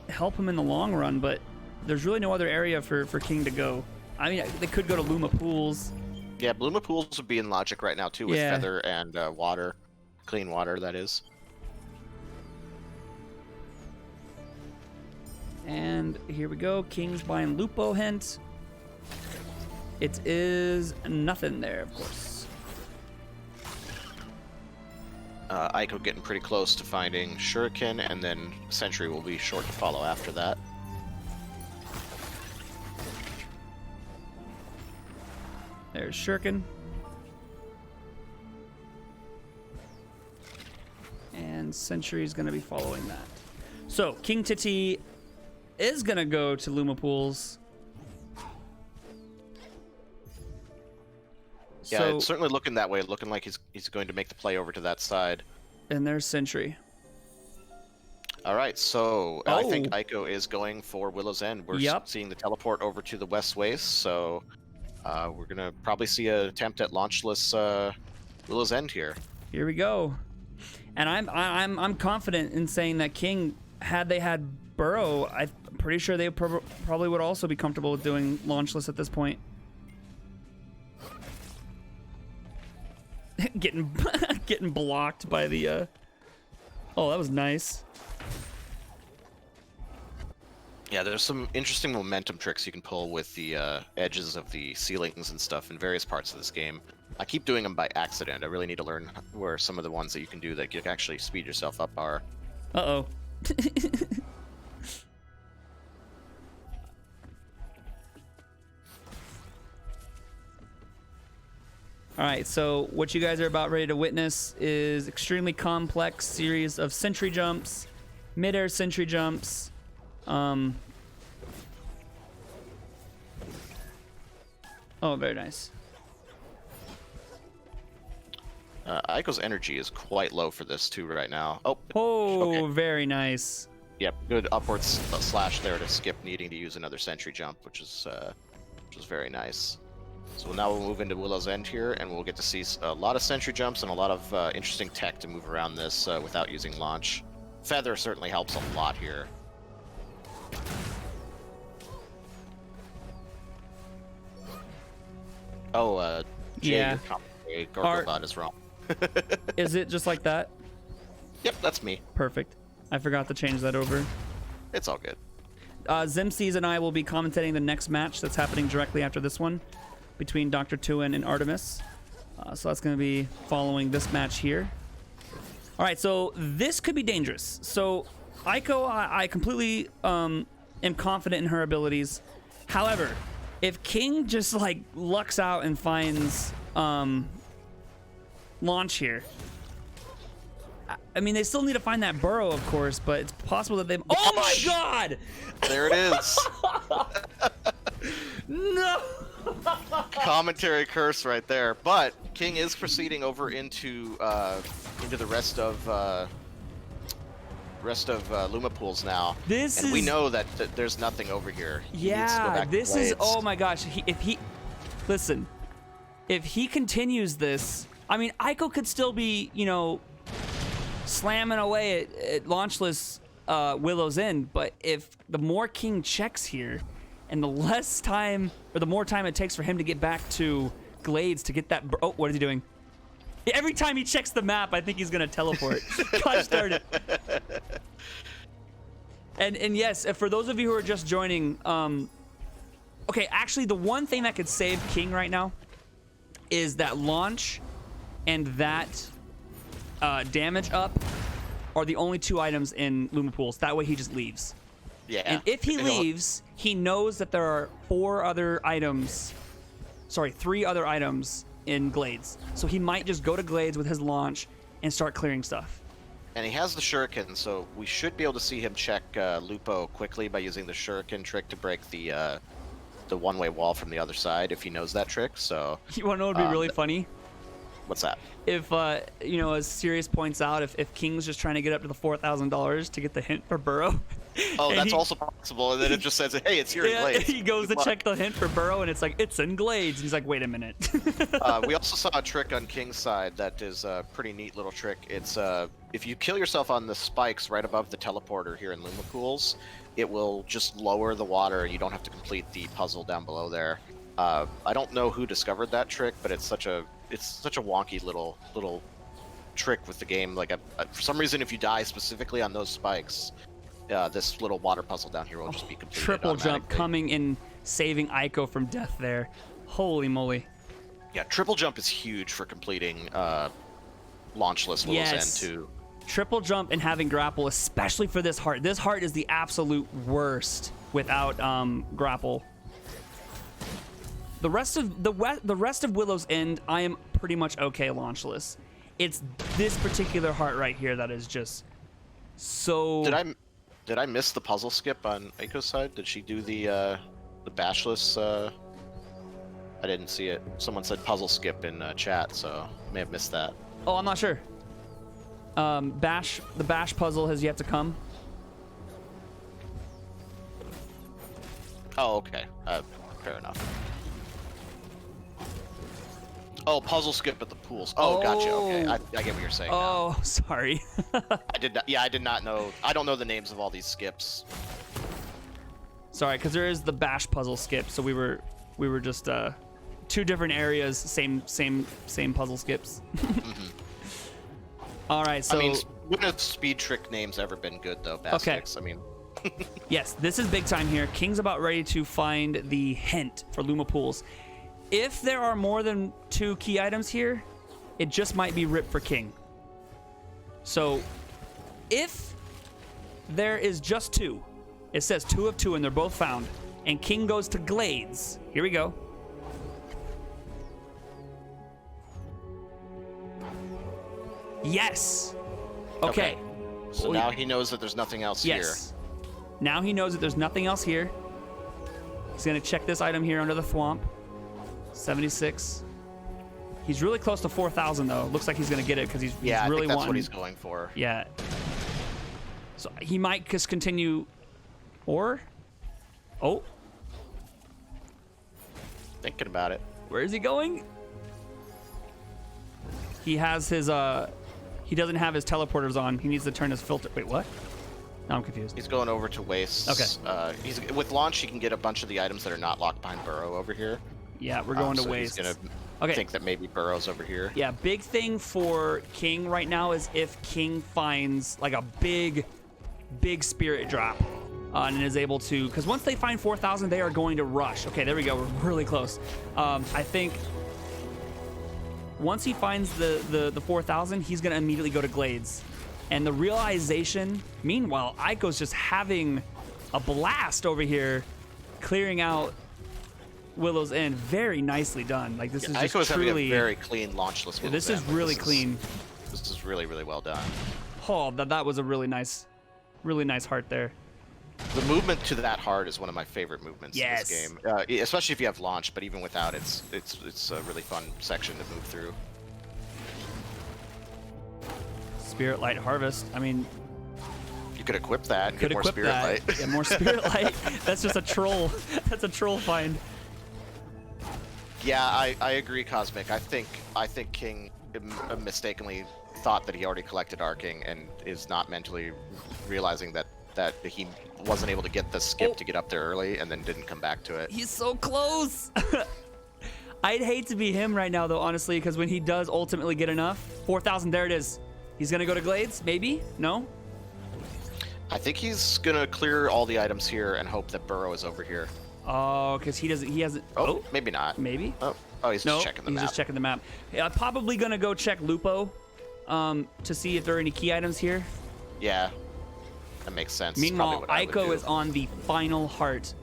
Speaker 1: help him in the long run, but there's really no other area for King to go. I mean, they could go to Luma Pools.
Speaker 2: Yeah, Luma Pools would be in logic right now, too, with Feather and water. Clean water, that is.
Speaker 1: And here we go. King's buying Lupo hint. It is nothing there, of course.
Speaker 2: Eiko getting pretty close to finding Shuriken, and then Sentry will be short to follow after that.
Speaker 1: There's Shuriken. And Sentry's going to be following that. So, King.Titie is going to go to Luma Pools.
Speaker 2: Yeah,
Speaker 1: So,
Speaker 2: it's certainly looking that way, looking like he's going to make the play over to that side.
Speaker 1: And there's Sentry.
Speaker 2: All right, so I think Eiko is going for Willow's End. We're seeing the teleport over to the west waist, so we're going to probably see an attempt at launchless Willow's End here.
Speaker 1: Here we go. And I'm confident in saying that King, had they had Burrow, I'm pretty sure they probably would also be comfortable with doing launchless at this point. getting blocked by the oh, that was nice.
Speaker 2: Yeah, there's some interesting momentum tricks you can pull with the edges of the ceilings and stuff in various parts of this game. I keep doing them by accident. I really need to learn where some of the ones that you can do that you can actually speed yourself up are.
Speaker 1: Uh-oh. All right, so what you guys are about ready to witness is extremely complex series of sentry jumps, mid-air sentry jumps. Oh, very nice.
Speaker 2: Eiko's energy is quite low for this too right now. Oh,
Speaker 1: okay.
Speaker 2: Okay.
Speaker 1: Very nice.
Speaker 2: Yep, good upwards slash there to skip needing to use another sentry jump, which is very nice. So now we'll move into Willow's End here, and we'll get to see a lot of sentry jumps and a lot of interesting tech to move around this without using launch. Feather certainly helps a lot here. Oh, Jay,
Speaker 1: yeah.
Speaker 2: your commentary, Garglebot is wrong.
Speaker 1: Is it just like that?
Speaker 2: Yep, that's me.
Speaker 1: Perfect. I forgot to change that over.
Speaker 2: It's all good.
Speaker 1: Zimsees and I will be commentating the next match that's happening directly after this one between Dr. Tuin and Artemis. So that's going to be following this match here. All right, so this could be dangerous. So Eiko, I completely am confident in her abilities. However, if King just like lucks out and finds launch here, I mean, they still need to find that burrow, of course, but it's possible that they... Oh my god!
Speaker 2: There it is.
Speaker 1: No!
Speaker 2: Commentary curse right there. But King is proceeding over into the rest of Luma Pools now. We know that there's nothing over here.
Speaker 1: Yeah, this is... Oh my gosh. If he continues this... I mean, Eiko could still be, you know, slamming away at launchless Willow's End, but if the more King checks here and the less time, or the more time it takes for him to get back to Glades to get that... Oh, what is he doing? Every time he checks the map, I think he's going to teleport. Gosh darn it. And yes, for those of you who are just joining, okay, actually the one thing that could save King right now is that launch and that damage up are the only two items in Luma Pools. That way he just leaves.
Speaker 2: Yeah.
Speaker 1: And if he leaves, he knows that there are 3 other items in Glades. So he might just go to Glades with his launch and start clearing stuff.
Speaker 2: And he has the Shuriken, so we should be able to see him check Lupo quickly by using the Shuriken trick to break the one-way wall from the other side if he knows that trick. So
Speaker 1: you want to know what would be really funny?
Speaker 2: What's that?
Speaker 1: If, you know, as Sirius points out, if King's just trying to get up to the $4,000 to get the hint for Burrow.
Speaker 2: Oh, that's also possible. And then it just says, hey, it's here in Glades.
Speaker 1: He goes to check the hint for Burrow, and it's like, it's in Glades. And he's like, wait a minute.
Speaker 2: We also saw a trick on King's side that is a pretty neat little trick. It's if you kill yourself on the spikes right above the teleporter here in Luma Pools, it will just lower the water. You don't have to complete the puzzle down below there. I don't know who discovered that trick, but it's such a wonky little trick with the game. Like for some reason, if you die specifically on those spikes, this little water puzzle down here will just be completed.
Speaker 1: Triple jump coming in, saving Eiko from death there. Holy moly!
Speaker 2: Yeah, triple jump is huge for completing launchless Willow's End too.
Speaker 1: Triple jump and having grapple, especially for this heart. This heart is the absolute worst without grapple. The rest of the rest of Willow's End, I am pretty much okay launchless. It's this particular heart right here that is just so.
Speaker 2: Did I miss the puzzle skip on Eiko's side? Did she do the bashless? I didn't see it. Someone said puzzle skip in chat, so I may have missed that.
Speaker 1: Oh, I'm not sure. The bash puzzle has yet to come.
Speaker 2: Oh, okay. Fair enough. Oh, puzzle skip at the pools. Oh, gotcha. Okay, I get what you're saying.
Speaker 1: Oh,
Speaker 2: now.
Speaker 1: sorry.
Speaker 2: I did not. Yeah, I did not know. I don't know the names of all these skips.
Speaker 1: Sorry, because there is the bash puzzle skip. So we were just two different areas, same puzzle skips. All right, so
Speaker 2: I mean, when have speed trick names ever been good though? Baskets. I mean.
Speaker 1: Yes, this is big time here. King's about ready to find the hint for Luma pools. If there are more than 2 key items here, it just might be ripped for King. So if there is just 2, it says 2 of 2 and they're both found, and King goes to Glades. Here we go. Yes. Okay.
Speaker 2: So now he knows that there's nothing else here.
Speaker 1: Now he knows that there's nothing else here. He's gonna check this item here under the thwomp. 76. He's really close to 4,000 though. Looks like he's gonna get it because he's really
Speaker 2: I think that's
Speaker 1: wanting.
Speaker 2: what he's going for.
Speaker 1: Yeah. So he might just continue, or, oh,
Speaker 2: Thinking about it.
Speaker 1: where is he going? He has his he doesn't have his teleporters on. He needs to turn his filter. Wait, what? Now I'm confused.
Speaker 2: He's going over to wastes.
Speaker 1: Okay.
Speaker 2: He's with launch. He can get a bunch of the items that are not locked behind Burrow over here.
Speaker 1: Yeah, we're going to
Speaker 2: so
Speaker 1: waste.
Speaker 2: He's gonna think that maybe Burrow's over here.
Speaker 1: Yeah, big thing for King right now is if King finds like a big spirit drop and is able to, because once they find 4,000, they are going to rush. Okay, there we go. We're really close. I think once he finds the 4,000, he's going to immediately go to Glades. And the realization, meanwhile, Eiko's just having a blast over here, clearing out Willow's End. Very nicely done. Like this is just
Speaker 2: Eiko's
Speaker 1: truly
Speaker 2: having a very clean launchless.
Speaker 1: Yeah, this is really clean.
Speaker 2: This is really, really well done.
Speaker 1: Oh, that was a really nice heart there.
Speaker 2: The movement to that heart is one of my favorite movements in
Speaker 1: Yes.
Speaker 2: this game, especially if you have launch. But even without, it's a really fun section to move through.
Speaker 1: Spirit Light Harvest. I mean,
Speaker 2: You could equip that. And
Speaker 1: could
Speaker 2: get more
Speaker 1: equip
Speaker 2: spirit
Speaker 1: that.
Speaker 2: light.
Speaker 1: Yeah, more Spirit Light. That's just a troll. That's a troll find.
Speaker 2: Yeah, I agree, Cosmic. I think King mistakenly thought that he already collected Arcing and is not mentally realizing that he wasn't able to get the skip to get up there early and then didn't come back to it.
Speaker 1: He's so close. I'd hate to be him right now, though, honestly, because when he does ultimately get enough, 4,000, there it is. He's gonna go to Glades, maybe? No?
Speaker 2: I think he's gonna clear all the items here and hope that Burrow is over here.
Speaker 1: Oh, because he hasn't.
Speaker 2: Oh, maybe not.
Speaker 1: Maybe.
Speaker 2: Oh, he's just checking the map.
Speaker 1: He's just checking the map. Yeah, probably gonna go check Lupo, to see if there are any key items here.
Speaker 2: Yeah, that makes sense.
Speaker 1: Meanwhile,
Speaker 2: Probably what I would
Speaker 1: Eiko
Speaker 2: do.
Speaker 1: is on the final heart.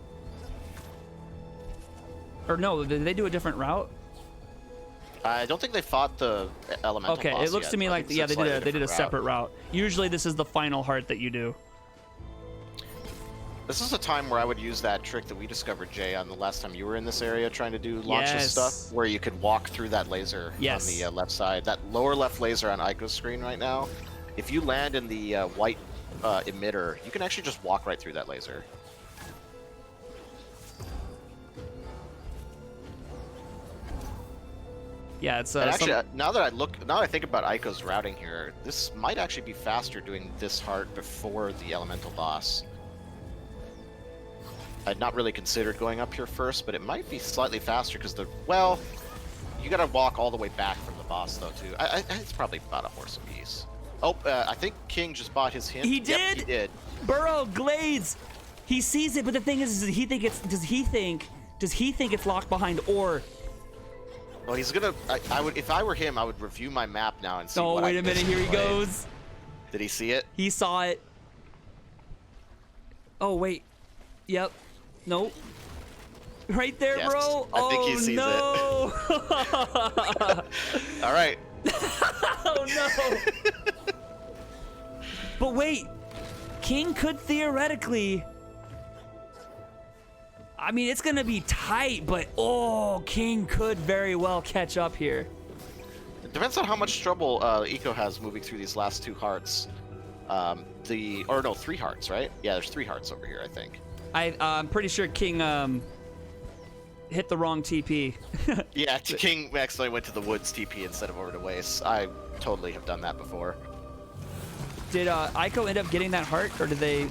Speaker 1: Or no, did they do a different route?
Speaker 2: I don't think they fought the elemental
Speaker 1: Okay,
Speaker 2: boss
Speaker 1: it looks
Speaker 2: yet,
Speaker 1: to me
Speaker 2: so I
Speaker 1: like
Speaker 2: think
Speaker 1: yeah,
Speaker 2: it's
Speaker 1: they
Speaker 2: a
Speaker 1: did a
Speaker 2: slightly
Speaker 1: separate route. Usually this is the final heart that you do.
Speaker 2: This is a time where I would use that trick that we discovered, Jay, on the last time you were in this area trying to do launches
Speaker 1: Yes.
Speaker 2: stuff, where you could walk through that laser
Speaker 1: Yes.
Speaker 2: on the left side. That lower left laser on Eiko's screen right now, if you land in the white emitter, you can actually just walk right through that laser.
Speaker 1: Yeah, it's
Speaker 2: And actually, now that I think about Eiko's routing here, this might actually be faster doing this heart before the elemental boss. I'd not really considered going up here first, but it might be slightly faster because you gotta walk all the way back from the boss though too. It's probably about a horse apiece. Oh, I think King just bought his hint.
Speaker 1: He
Speaker 2: Yep,
Speaker 1: did.
Speaker 2: he did.
Speaker 1: Burrow, Glades. He sees it, but the thing is does he think it's locked behind or?
Speaker 2: Well, he's gonna. I would, if I were him, I would review my map now and see.
Speaker 1: Oh,
Speaker 2: what
Speaker 1: wait
Speaker 2: I
Speaker 1: a minute,
Speaker 2: missed
Speaker 1: here he
Speaker 2: in the way.
Speaker 1: goes.
Speaker 2: Did he see it?
Speaker 1: He saw it. Oh wait. Yep. Nope. Right there,
Speaker 2: Yes,
Speaker 1: bro.
Speaker 2: I think he sees
Speaker 1: no.
Speaker 2: All right.
Speaker 1: Oh no. But wait, King could theoretically. I mean, it's gonna be tight, but King could very well catch up here.
Speaker 2: It depends on how much trouble Eiko has moving through these last 2 hearts. 3 hearts, right? Yeah, there's 3 hearts over here, I think.
Speaker 1: I'm pretty sure King hit the wrong TP.
Speaker 2: Yeah, King accidentally went to the woods TP instead of over to Waste. I totally have done that before.
Speaker 1: Did Eiko end up getting that heart, or did they?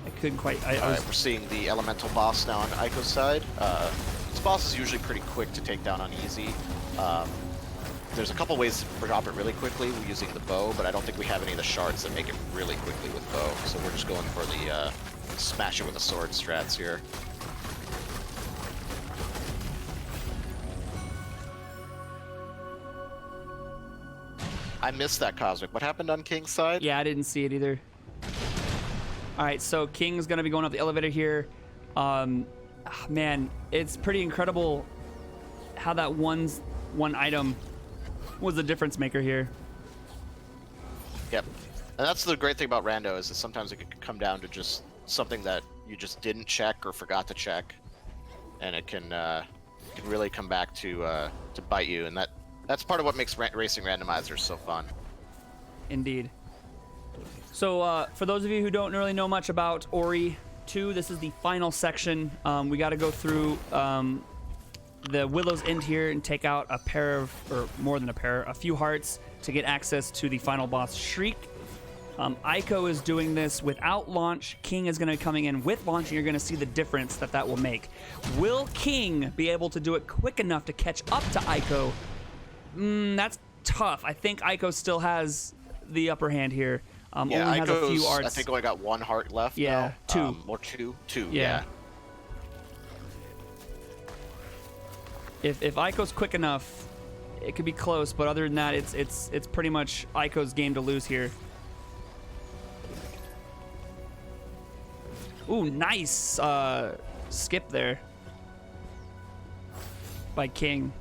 Speaker 1: I couldn't quite.
Speaker 2: Alright, we're seeing the elemental boss now on Eiko's side. This boss is usually pretty quick to take down on easy. There's a couple ways to drop it really quickly using the bow, but I don't think we have any of the shards that make it really quickly with bow. So we're just going for the smash it with a sword strats here. I missed that Cosmic. What happened on King's side?
Speaker 1: Yeah, I didn't see it either. All right, so King's gonna be going up the elevator here. Man, it's pretty incredible how that one item was the difference maker here.
Speaker 2: Yep. And that's the great thing about Rando is that sometimes it can come down to just something that you just didn't check or forgot to check, and it can really come back to bite you. And that's part of what makes racing randomizers so fun. Indeed.
Speaker 1: So for those of you who don't really know much about Ori 2, this is the final section. We got to go through the Willow's End here and take out a pair of, or more than a pair, a few hearts to get access to the final boss, Shriek. Eiko is doing this without launch. King is going to be coming in with launch, and you're going to see the difference that will make. Will King be able to do it quick enough to catch up to Eiko? That's tough. I think Eiko still has the upper hand here.
Speaker 2: Yeah,
Speaker 1: only has a few arts.
Speaker 2: I think only got 1 heart left.
Speaker 1: Yeah,
Speaker 2: now.
Speaker 1: 2.
Speaker 2: Or 2. 2.
Speaker 1: Yeah. If Eiko's quick enough, it could be close. But other than that, it's pretty much Eiko's game to lose here. Ooh, nice skip there by King.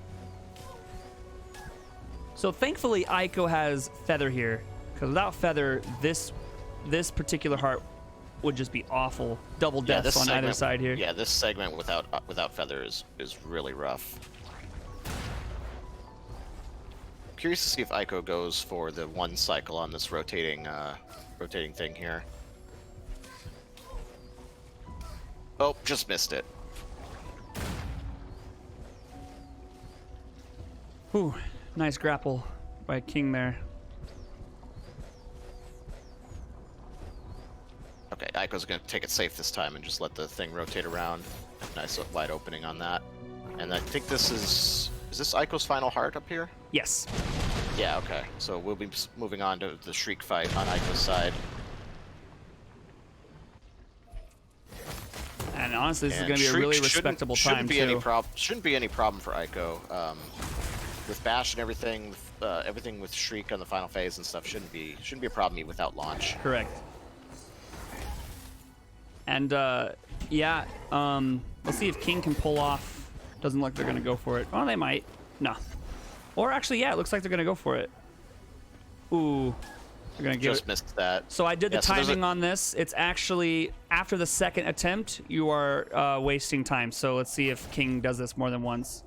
Speaker 1: So thankfully, Eiko has Feather here, because without Feather, this particular heart would just be awful. Double deaths on either side here.
Speaker 2: Yeah, this segment without Feather is really rough. Curious to see if Eiko goes for the 1 cycle on this rotating thing here. Oh, just missed it.
Speaker 1: Ooh, nice grapple by King there.
Speaker 2: Okay, Eiko's gonna take it safe this time and just let the thing rotate around. Nice wide opening on that. And I think this is this Eiko's final heart up here?
Speaker 1: Yes.
Speaker 2: Yeah, okay. So we'll be moving on to the Shriek fight on Eiko's side.
Speaker 1: And honestly, this is going to be a really respectable time, too.
Speaker 2: Shouldn't be any problem for Eiko. With Bash and everything, everything with Shriek on the final phase and stuff shouldn't be a problem without launch.
Speaker 1: Correct. And, yeah, let's see if King can pull off. Doesn't look like they're going to go for it. Oh, they might. No. Or actually, yeah, it looks like they're going to go for it. Ooh. They're going to give
Speaker 2: Just missed that.
Speaker 1: So I did the timing on this. It's actually, after the second attempt, you are wasting time. So let's see if King does this more than once.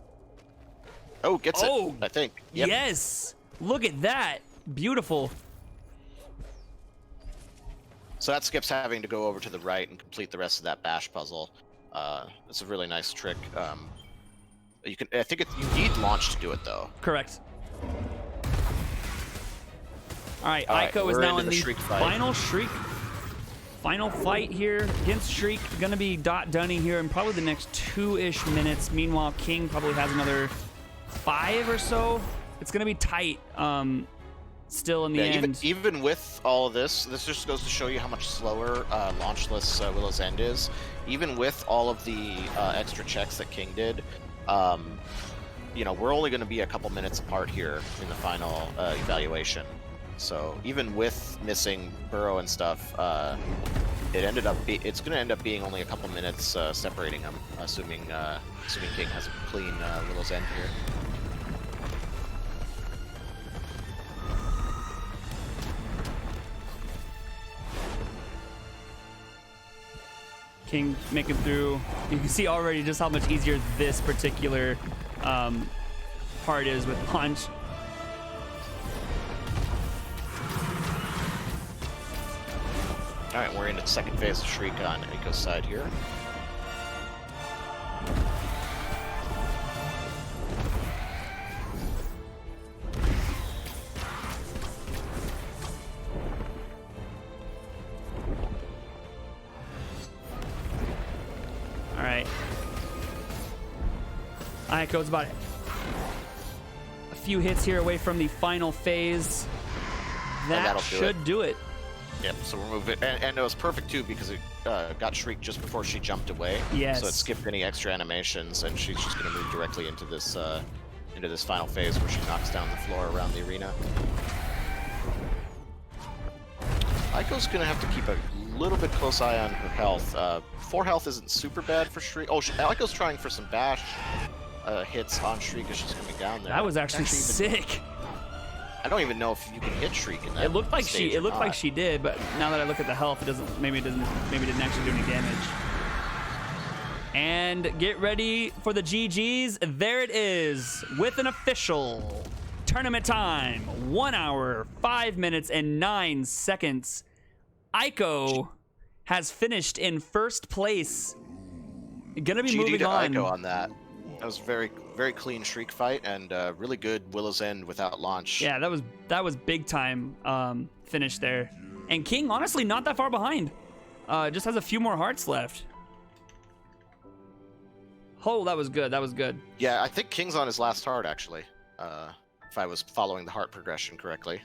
Speaker 2: Oh, gets it, I think. Yep.
Speaker 1: Yes. Look at that. Beautiful.
Speaker 2: So that skips having to go over to the right and complete the rest of that Bash puzzle. It's a really nice trick. I think you need launch to do it, though.
Speaker 1: Correct. All right, Eiko is now in the final Shriek. Final fight here against Shriek. Gonna be done here in probably the next 2-ish minutes. Meanwhile, King probably has another 5 or so. It's gonna be tight. Still in the end.
Speaker 2: Even with all of this just goes to show you how much slower launchless Willow's End is. Even with all of the extra checks that King did, you know, we're only going to be a couple minutes apart here in the final evaluation. So even with missing Burrow and stuff, It's going to end up being only a couple minutes separating them, assuming King has a clean Willow's End here.
Speaker 1: King making through. You can see already just how much easier this particular part is with Punch.
Speaker 2: All right, we're into the second phase of Shriek on Eiko's side here.
Speaker 1: All right. Eiko's about a few hits here away from the final phase. That should do it.
Speaker 2: Yep, so we're moving, and it was perfect too because it got Shriek just before she jumped away.
Speaker 1: Yes.
Speaker 2: So it skipped any extra animations, and she's just going to move directly into this final phase where she knocks down the floor around the arena. Eiko's going to have to keep a little bit close eye on her health. 4 health isn't super bad for Shriek. Oh, Eiko's trying for some bash hits on Shriek as she's coming down there.
Speaker 1: That was actually sick.
Speaker 2: I don't even know if you can hit Shriek in that.
Speaker 1: It looked like she did, but now that I look at the health, it didn't actually do any damage. And get ready for the GGs. There it is with an official tournament time. 1 hour, 5 minutes, and 9 seconds. Eiko has finished in first place. Gonna be moving on.
Speaker 2: Eiko on that. That was very, very clean Shriek fight and really good Willow's End without launch.
Speaker 1: Yeah, that was big time finish there. And King, honestly, not that far behind. Just has a few more hearts left. Oh, that was good. That was good.
Speaker 2: Yeah, I think King's on his last heart, actually, if I was following the heart progression correctly.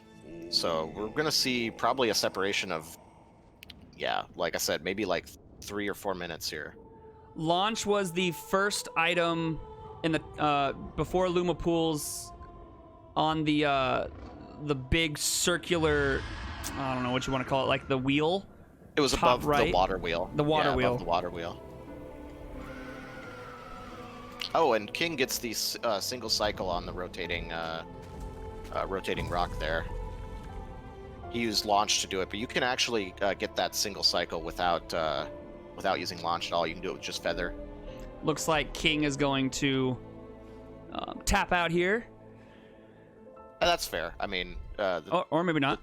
Speaker 2: So we're going to see probably a separation of, yeah, like I said, maybe like 3 or 4 minutes here.
Speaker 1: Launch was the first item in the before Luma pools on the big circular, I don't know what you want to call it, like the wheel.
Speaker 2: It was above the water wheel.
Speaker 1: The water wheel.
Speaker 2: Above the water wheel. Oh, and King gets the single cycle on the rotating rock there. He used launch to do it, but you can actually get that single cycle without using launch at all. You can do it with just feather.
Speaker 1: Looks like King is going to tap out here.
Speaker 2: That's fair. I mean,
Speaker 1: or maybe not.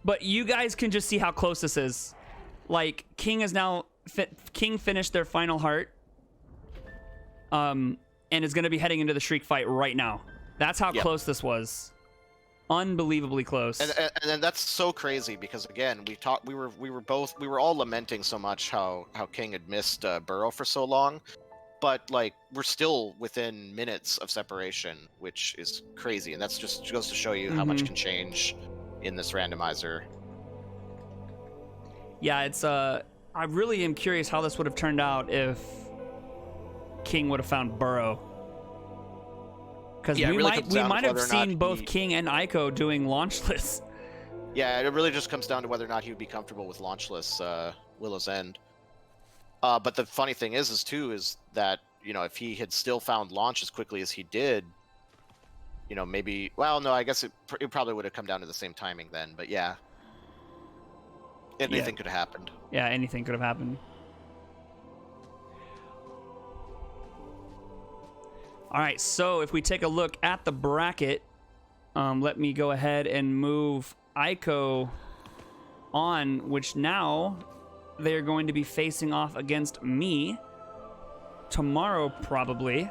Speaker 1: But you guys can just see how close this is. Like, King is now King finished their final heart, and is going to be heading into the Shriek fight right now. That's how close this was. Unbelievably close.
Speaker 2: And that's so crazy because again, we were all lamenting so much how King had missed Burrow for so long, but like we're still within minutes of separation, which is crazy, and that's just goes to show you how much can change in this randomizer.
Speaker 1: Yeah, it's I really am curious how this would have turned out if King would have found Burrow. Because we might have seen both King and Eiko doing launchless.
Speaker 2: Yeah, it really just comes down to whether or not he would be comfortable with launchless Willow's End. But the funny thing is that, you know, if he had still found launch as quickly as he did, you know, maybe, well, no, I guess it probably would have come down to the same timing then. But yeah, anything could have happened.
Speaker 1: Yeah, anything could have happened. All right, so if we take a look at the bracket, let me go ahead and move Eiko on, which now they're going to be facing off against me tomorrow, probably.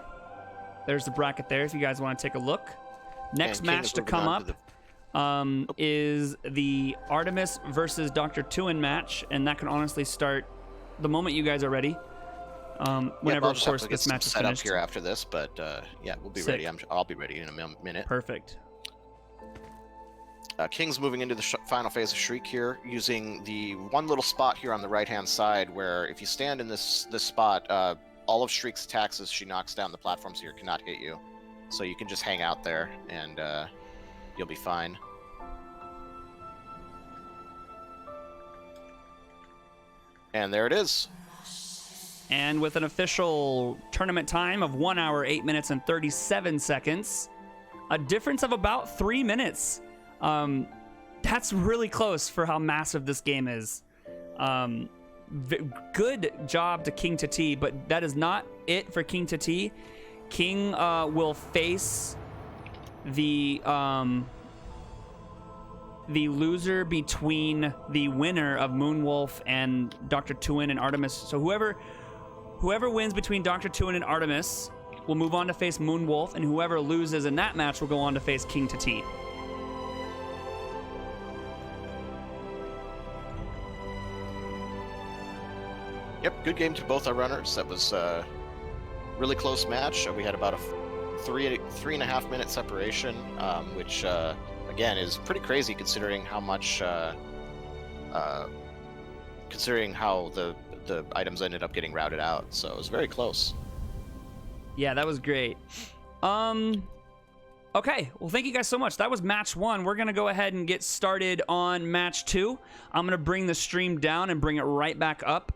Speaker 1: There's the bracket there if you guys want to take a look. Next match to come up is the Artemis versus Dr. Tuin match, and that can honestly start the moment you guys are ready. Whenever, of course, this match is finished.
Speaker 2: Set up here after this, but yeah, we'll be ready. I'll be ready in a minute.
Speaker 1: Perfect.
Speaker 2: King's moving into the final phase of Shriek here, using the one little spot here on the right-hand side, where if you stand in this spot, all of Shriek's attacks as she knocks down the platforms here cannot hit you. So you can just hang out there, and you'll be fine. And there it is.
Speaker 1: And with an official tournament time of 1 hour, 8 minutes, and 37 seconds, a difference of about 3 minutes. That's really close for how massive this game is. Good job to King.Titie, but that is not it for King.Titie. King will face the loser between the winner of Moonwolf and Dr. Tuin and Artemis. So whoever wins between Dr. Tuin and Artemis will move on to face Moonwolf, and whoever loses in that match will go on to face King.Titie.
Speaker 2: Yep, good game to both our runners. That was a really close match. We had about a 3.5 minute separation, which again is pretty crazy considering how much, considering how the items ended up getting routed out. So it was very close.
Speaker 1: Yeah, that was great. Okay, well, thank you guys so much. That was match 1. We're going to go ahead and get started on match 2. I'm going to bring the stream down and bring it right back up.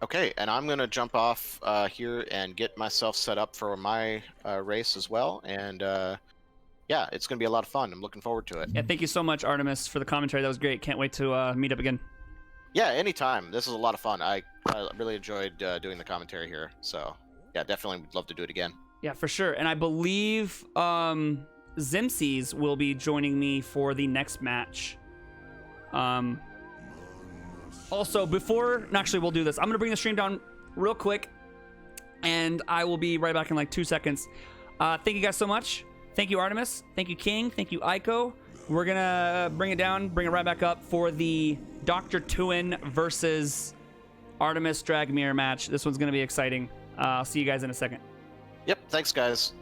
Speaker 2: Okay, and I'm going to jump off here and get myself set up for my race as well. And yeah, it's going to be a lot of fun. I'm looking forward to it.
Speaker 1: Yeah, thank you so much, Artemis, for the commentary. That was great. Can't wait to meet up again.
Speaker 2: Yeah, anytime. This is a lot of fun. I really enjoyed doing the commentary here. So yeah, definitely would love to do it again.
Speaker 1: Yeah, for sure. And I believe Zimsies will be joining me for the next match. Also, actually, we'll do this. I'm going to bring the stream down real quick, and I will be right back in like 2 seconds. Thank you guys so much. Thank you, Artemis. Thank you, King. Thank you, Aiko. We're going to bring it down, bring it right back up for the Dr. Tuin versus Artemis Dragmere match. This one's going to be exciting. I'll see you guys in a second.
Speaker 2: Yep, thanks, guys.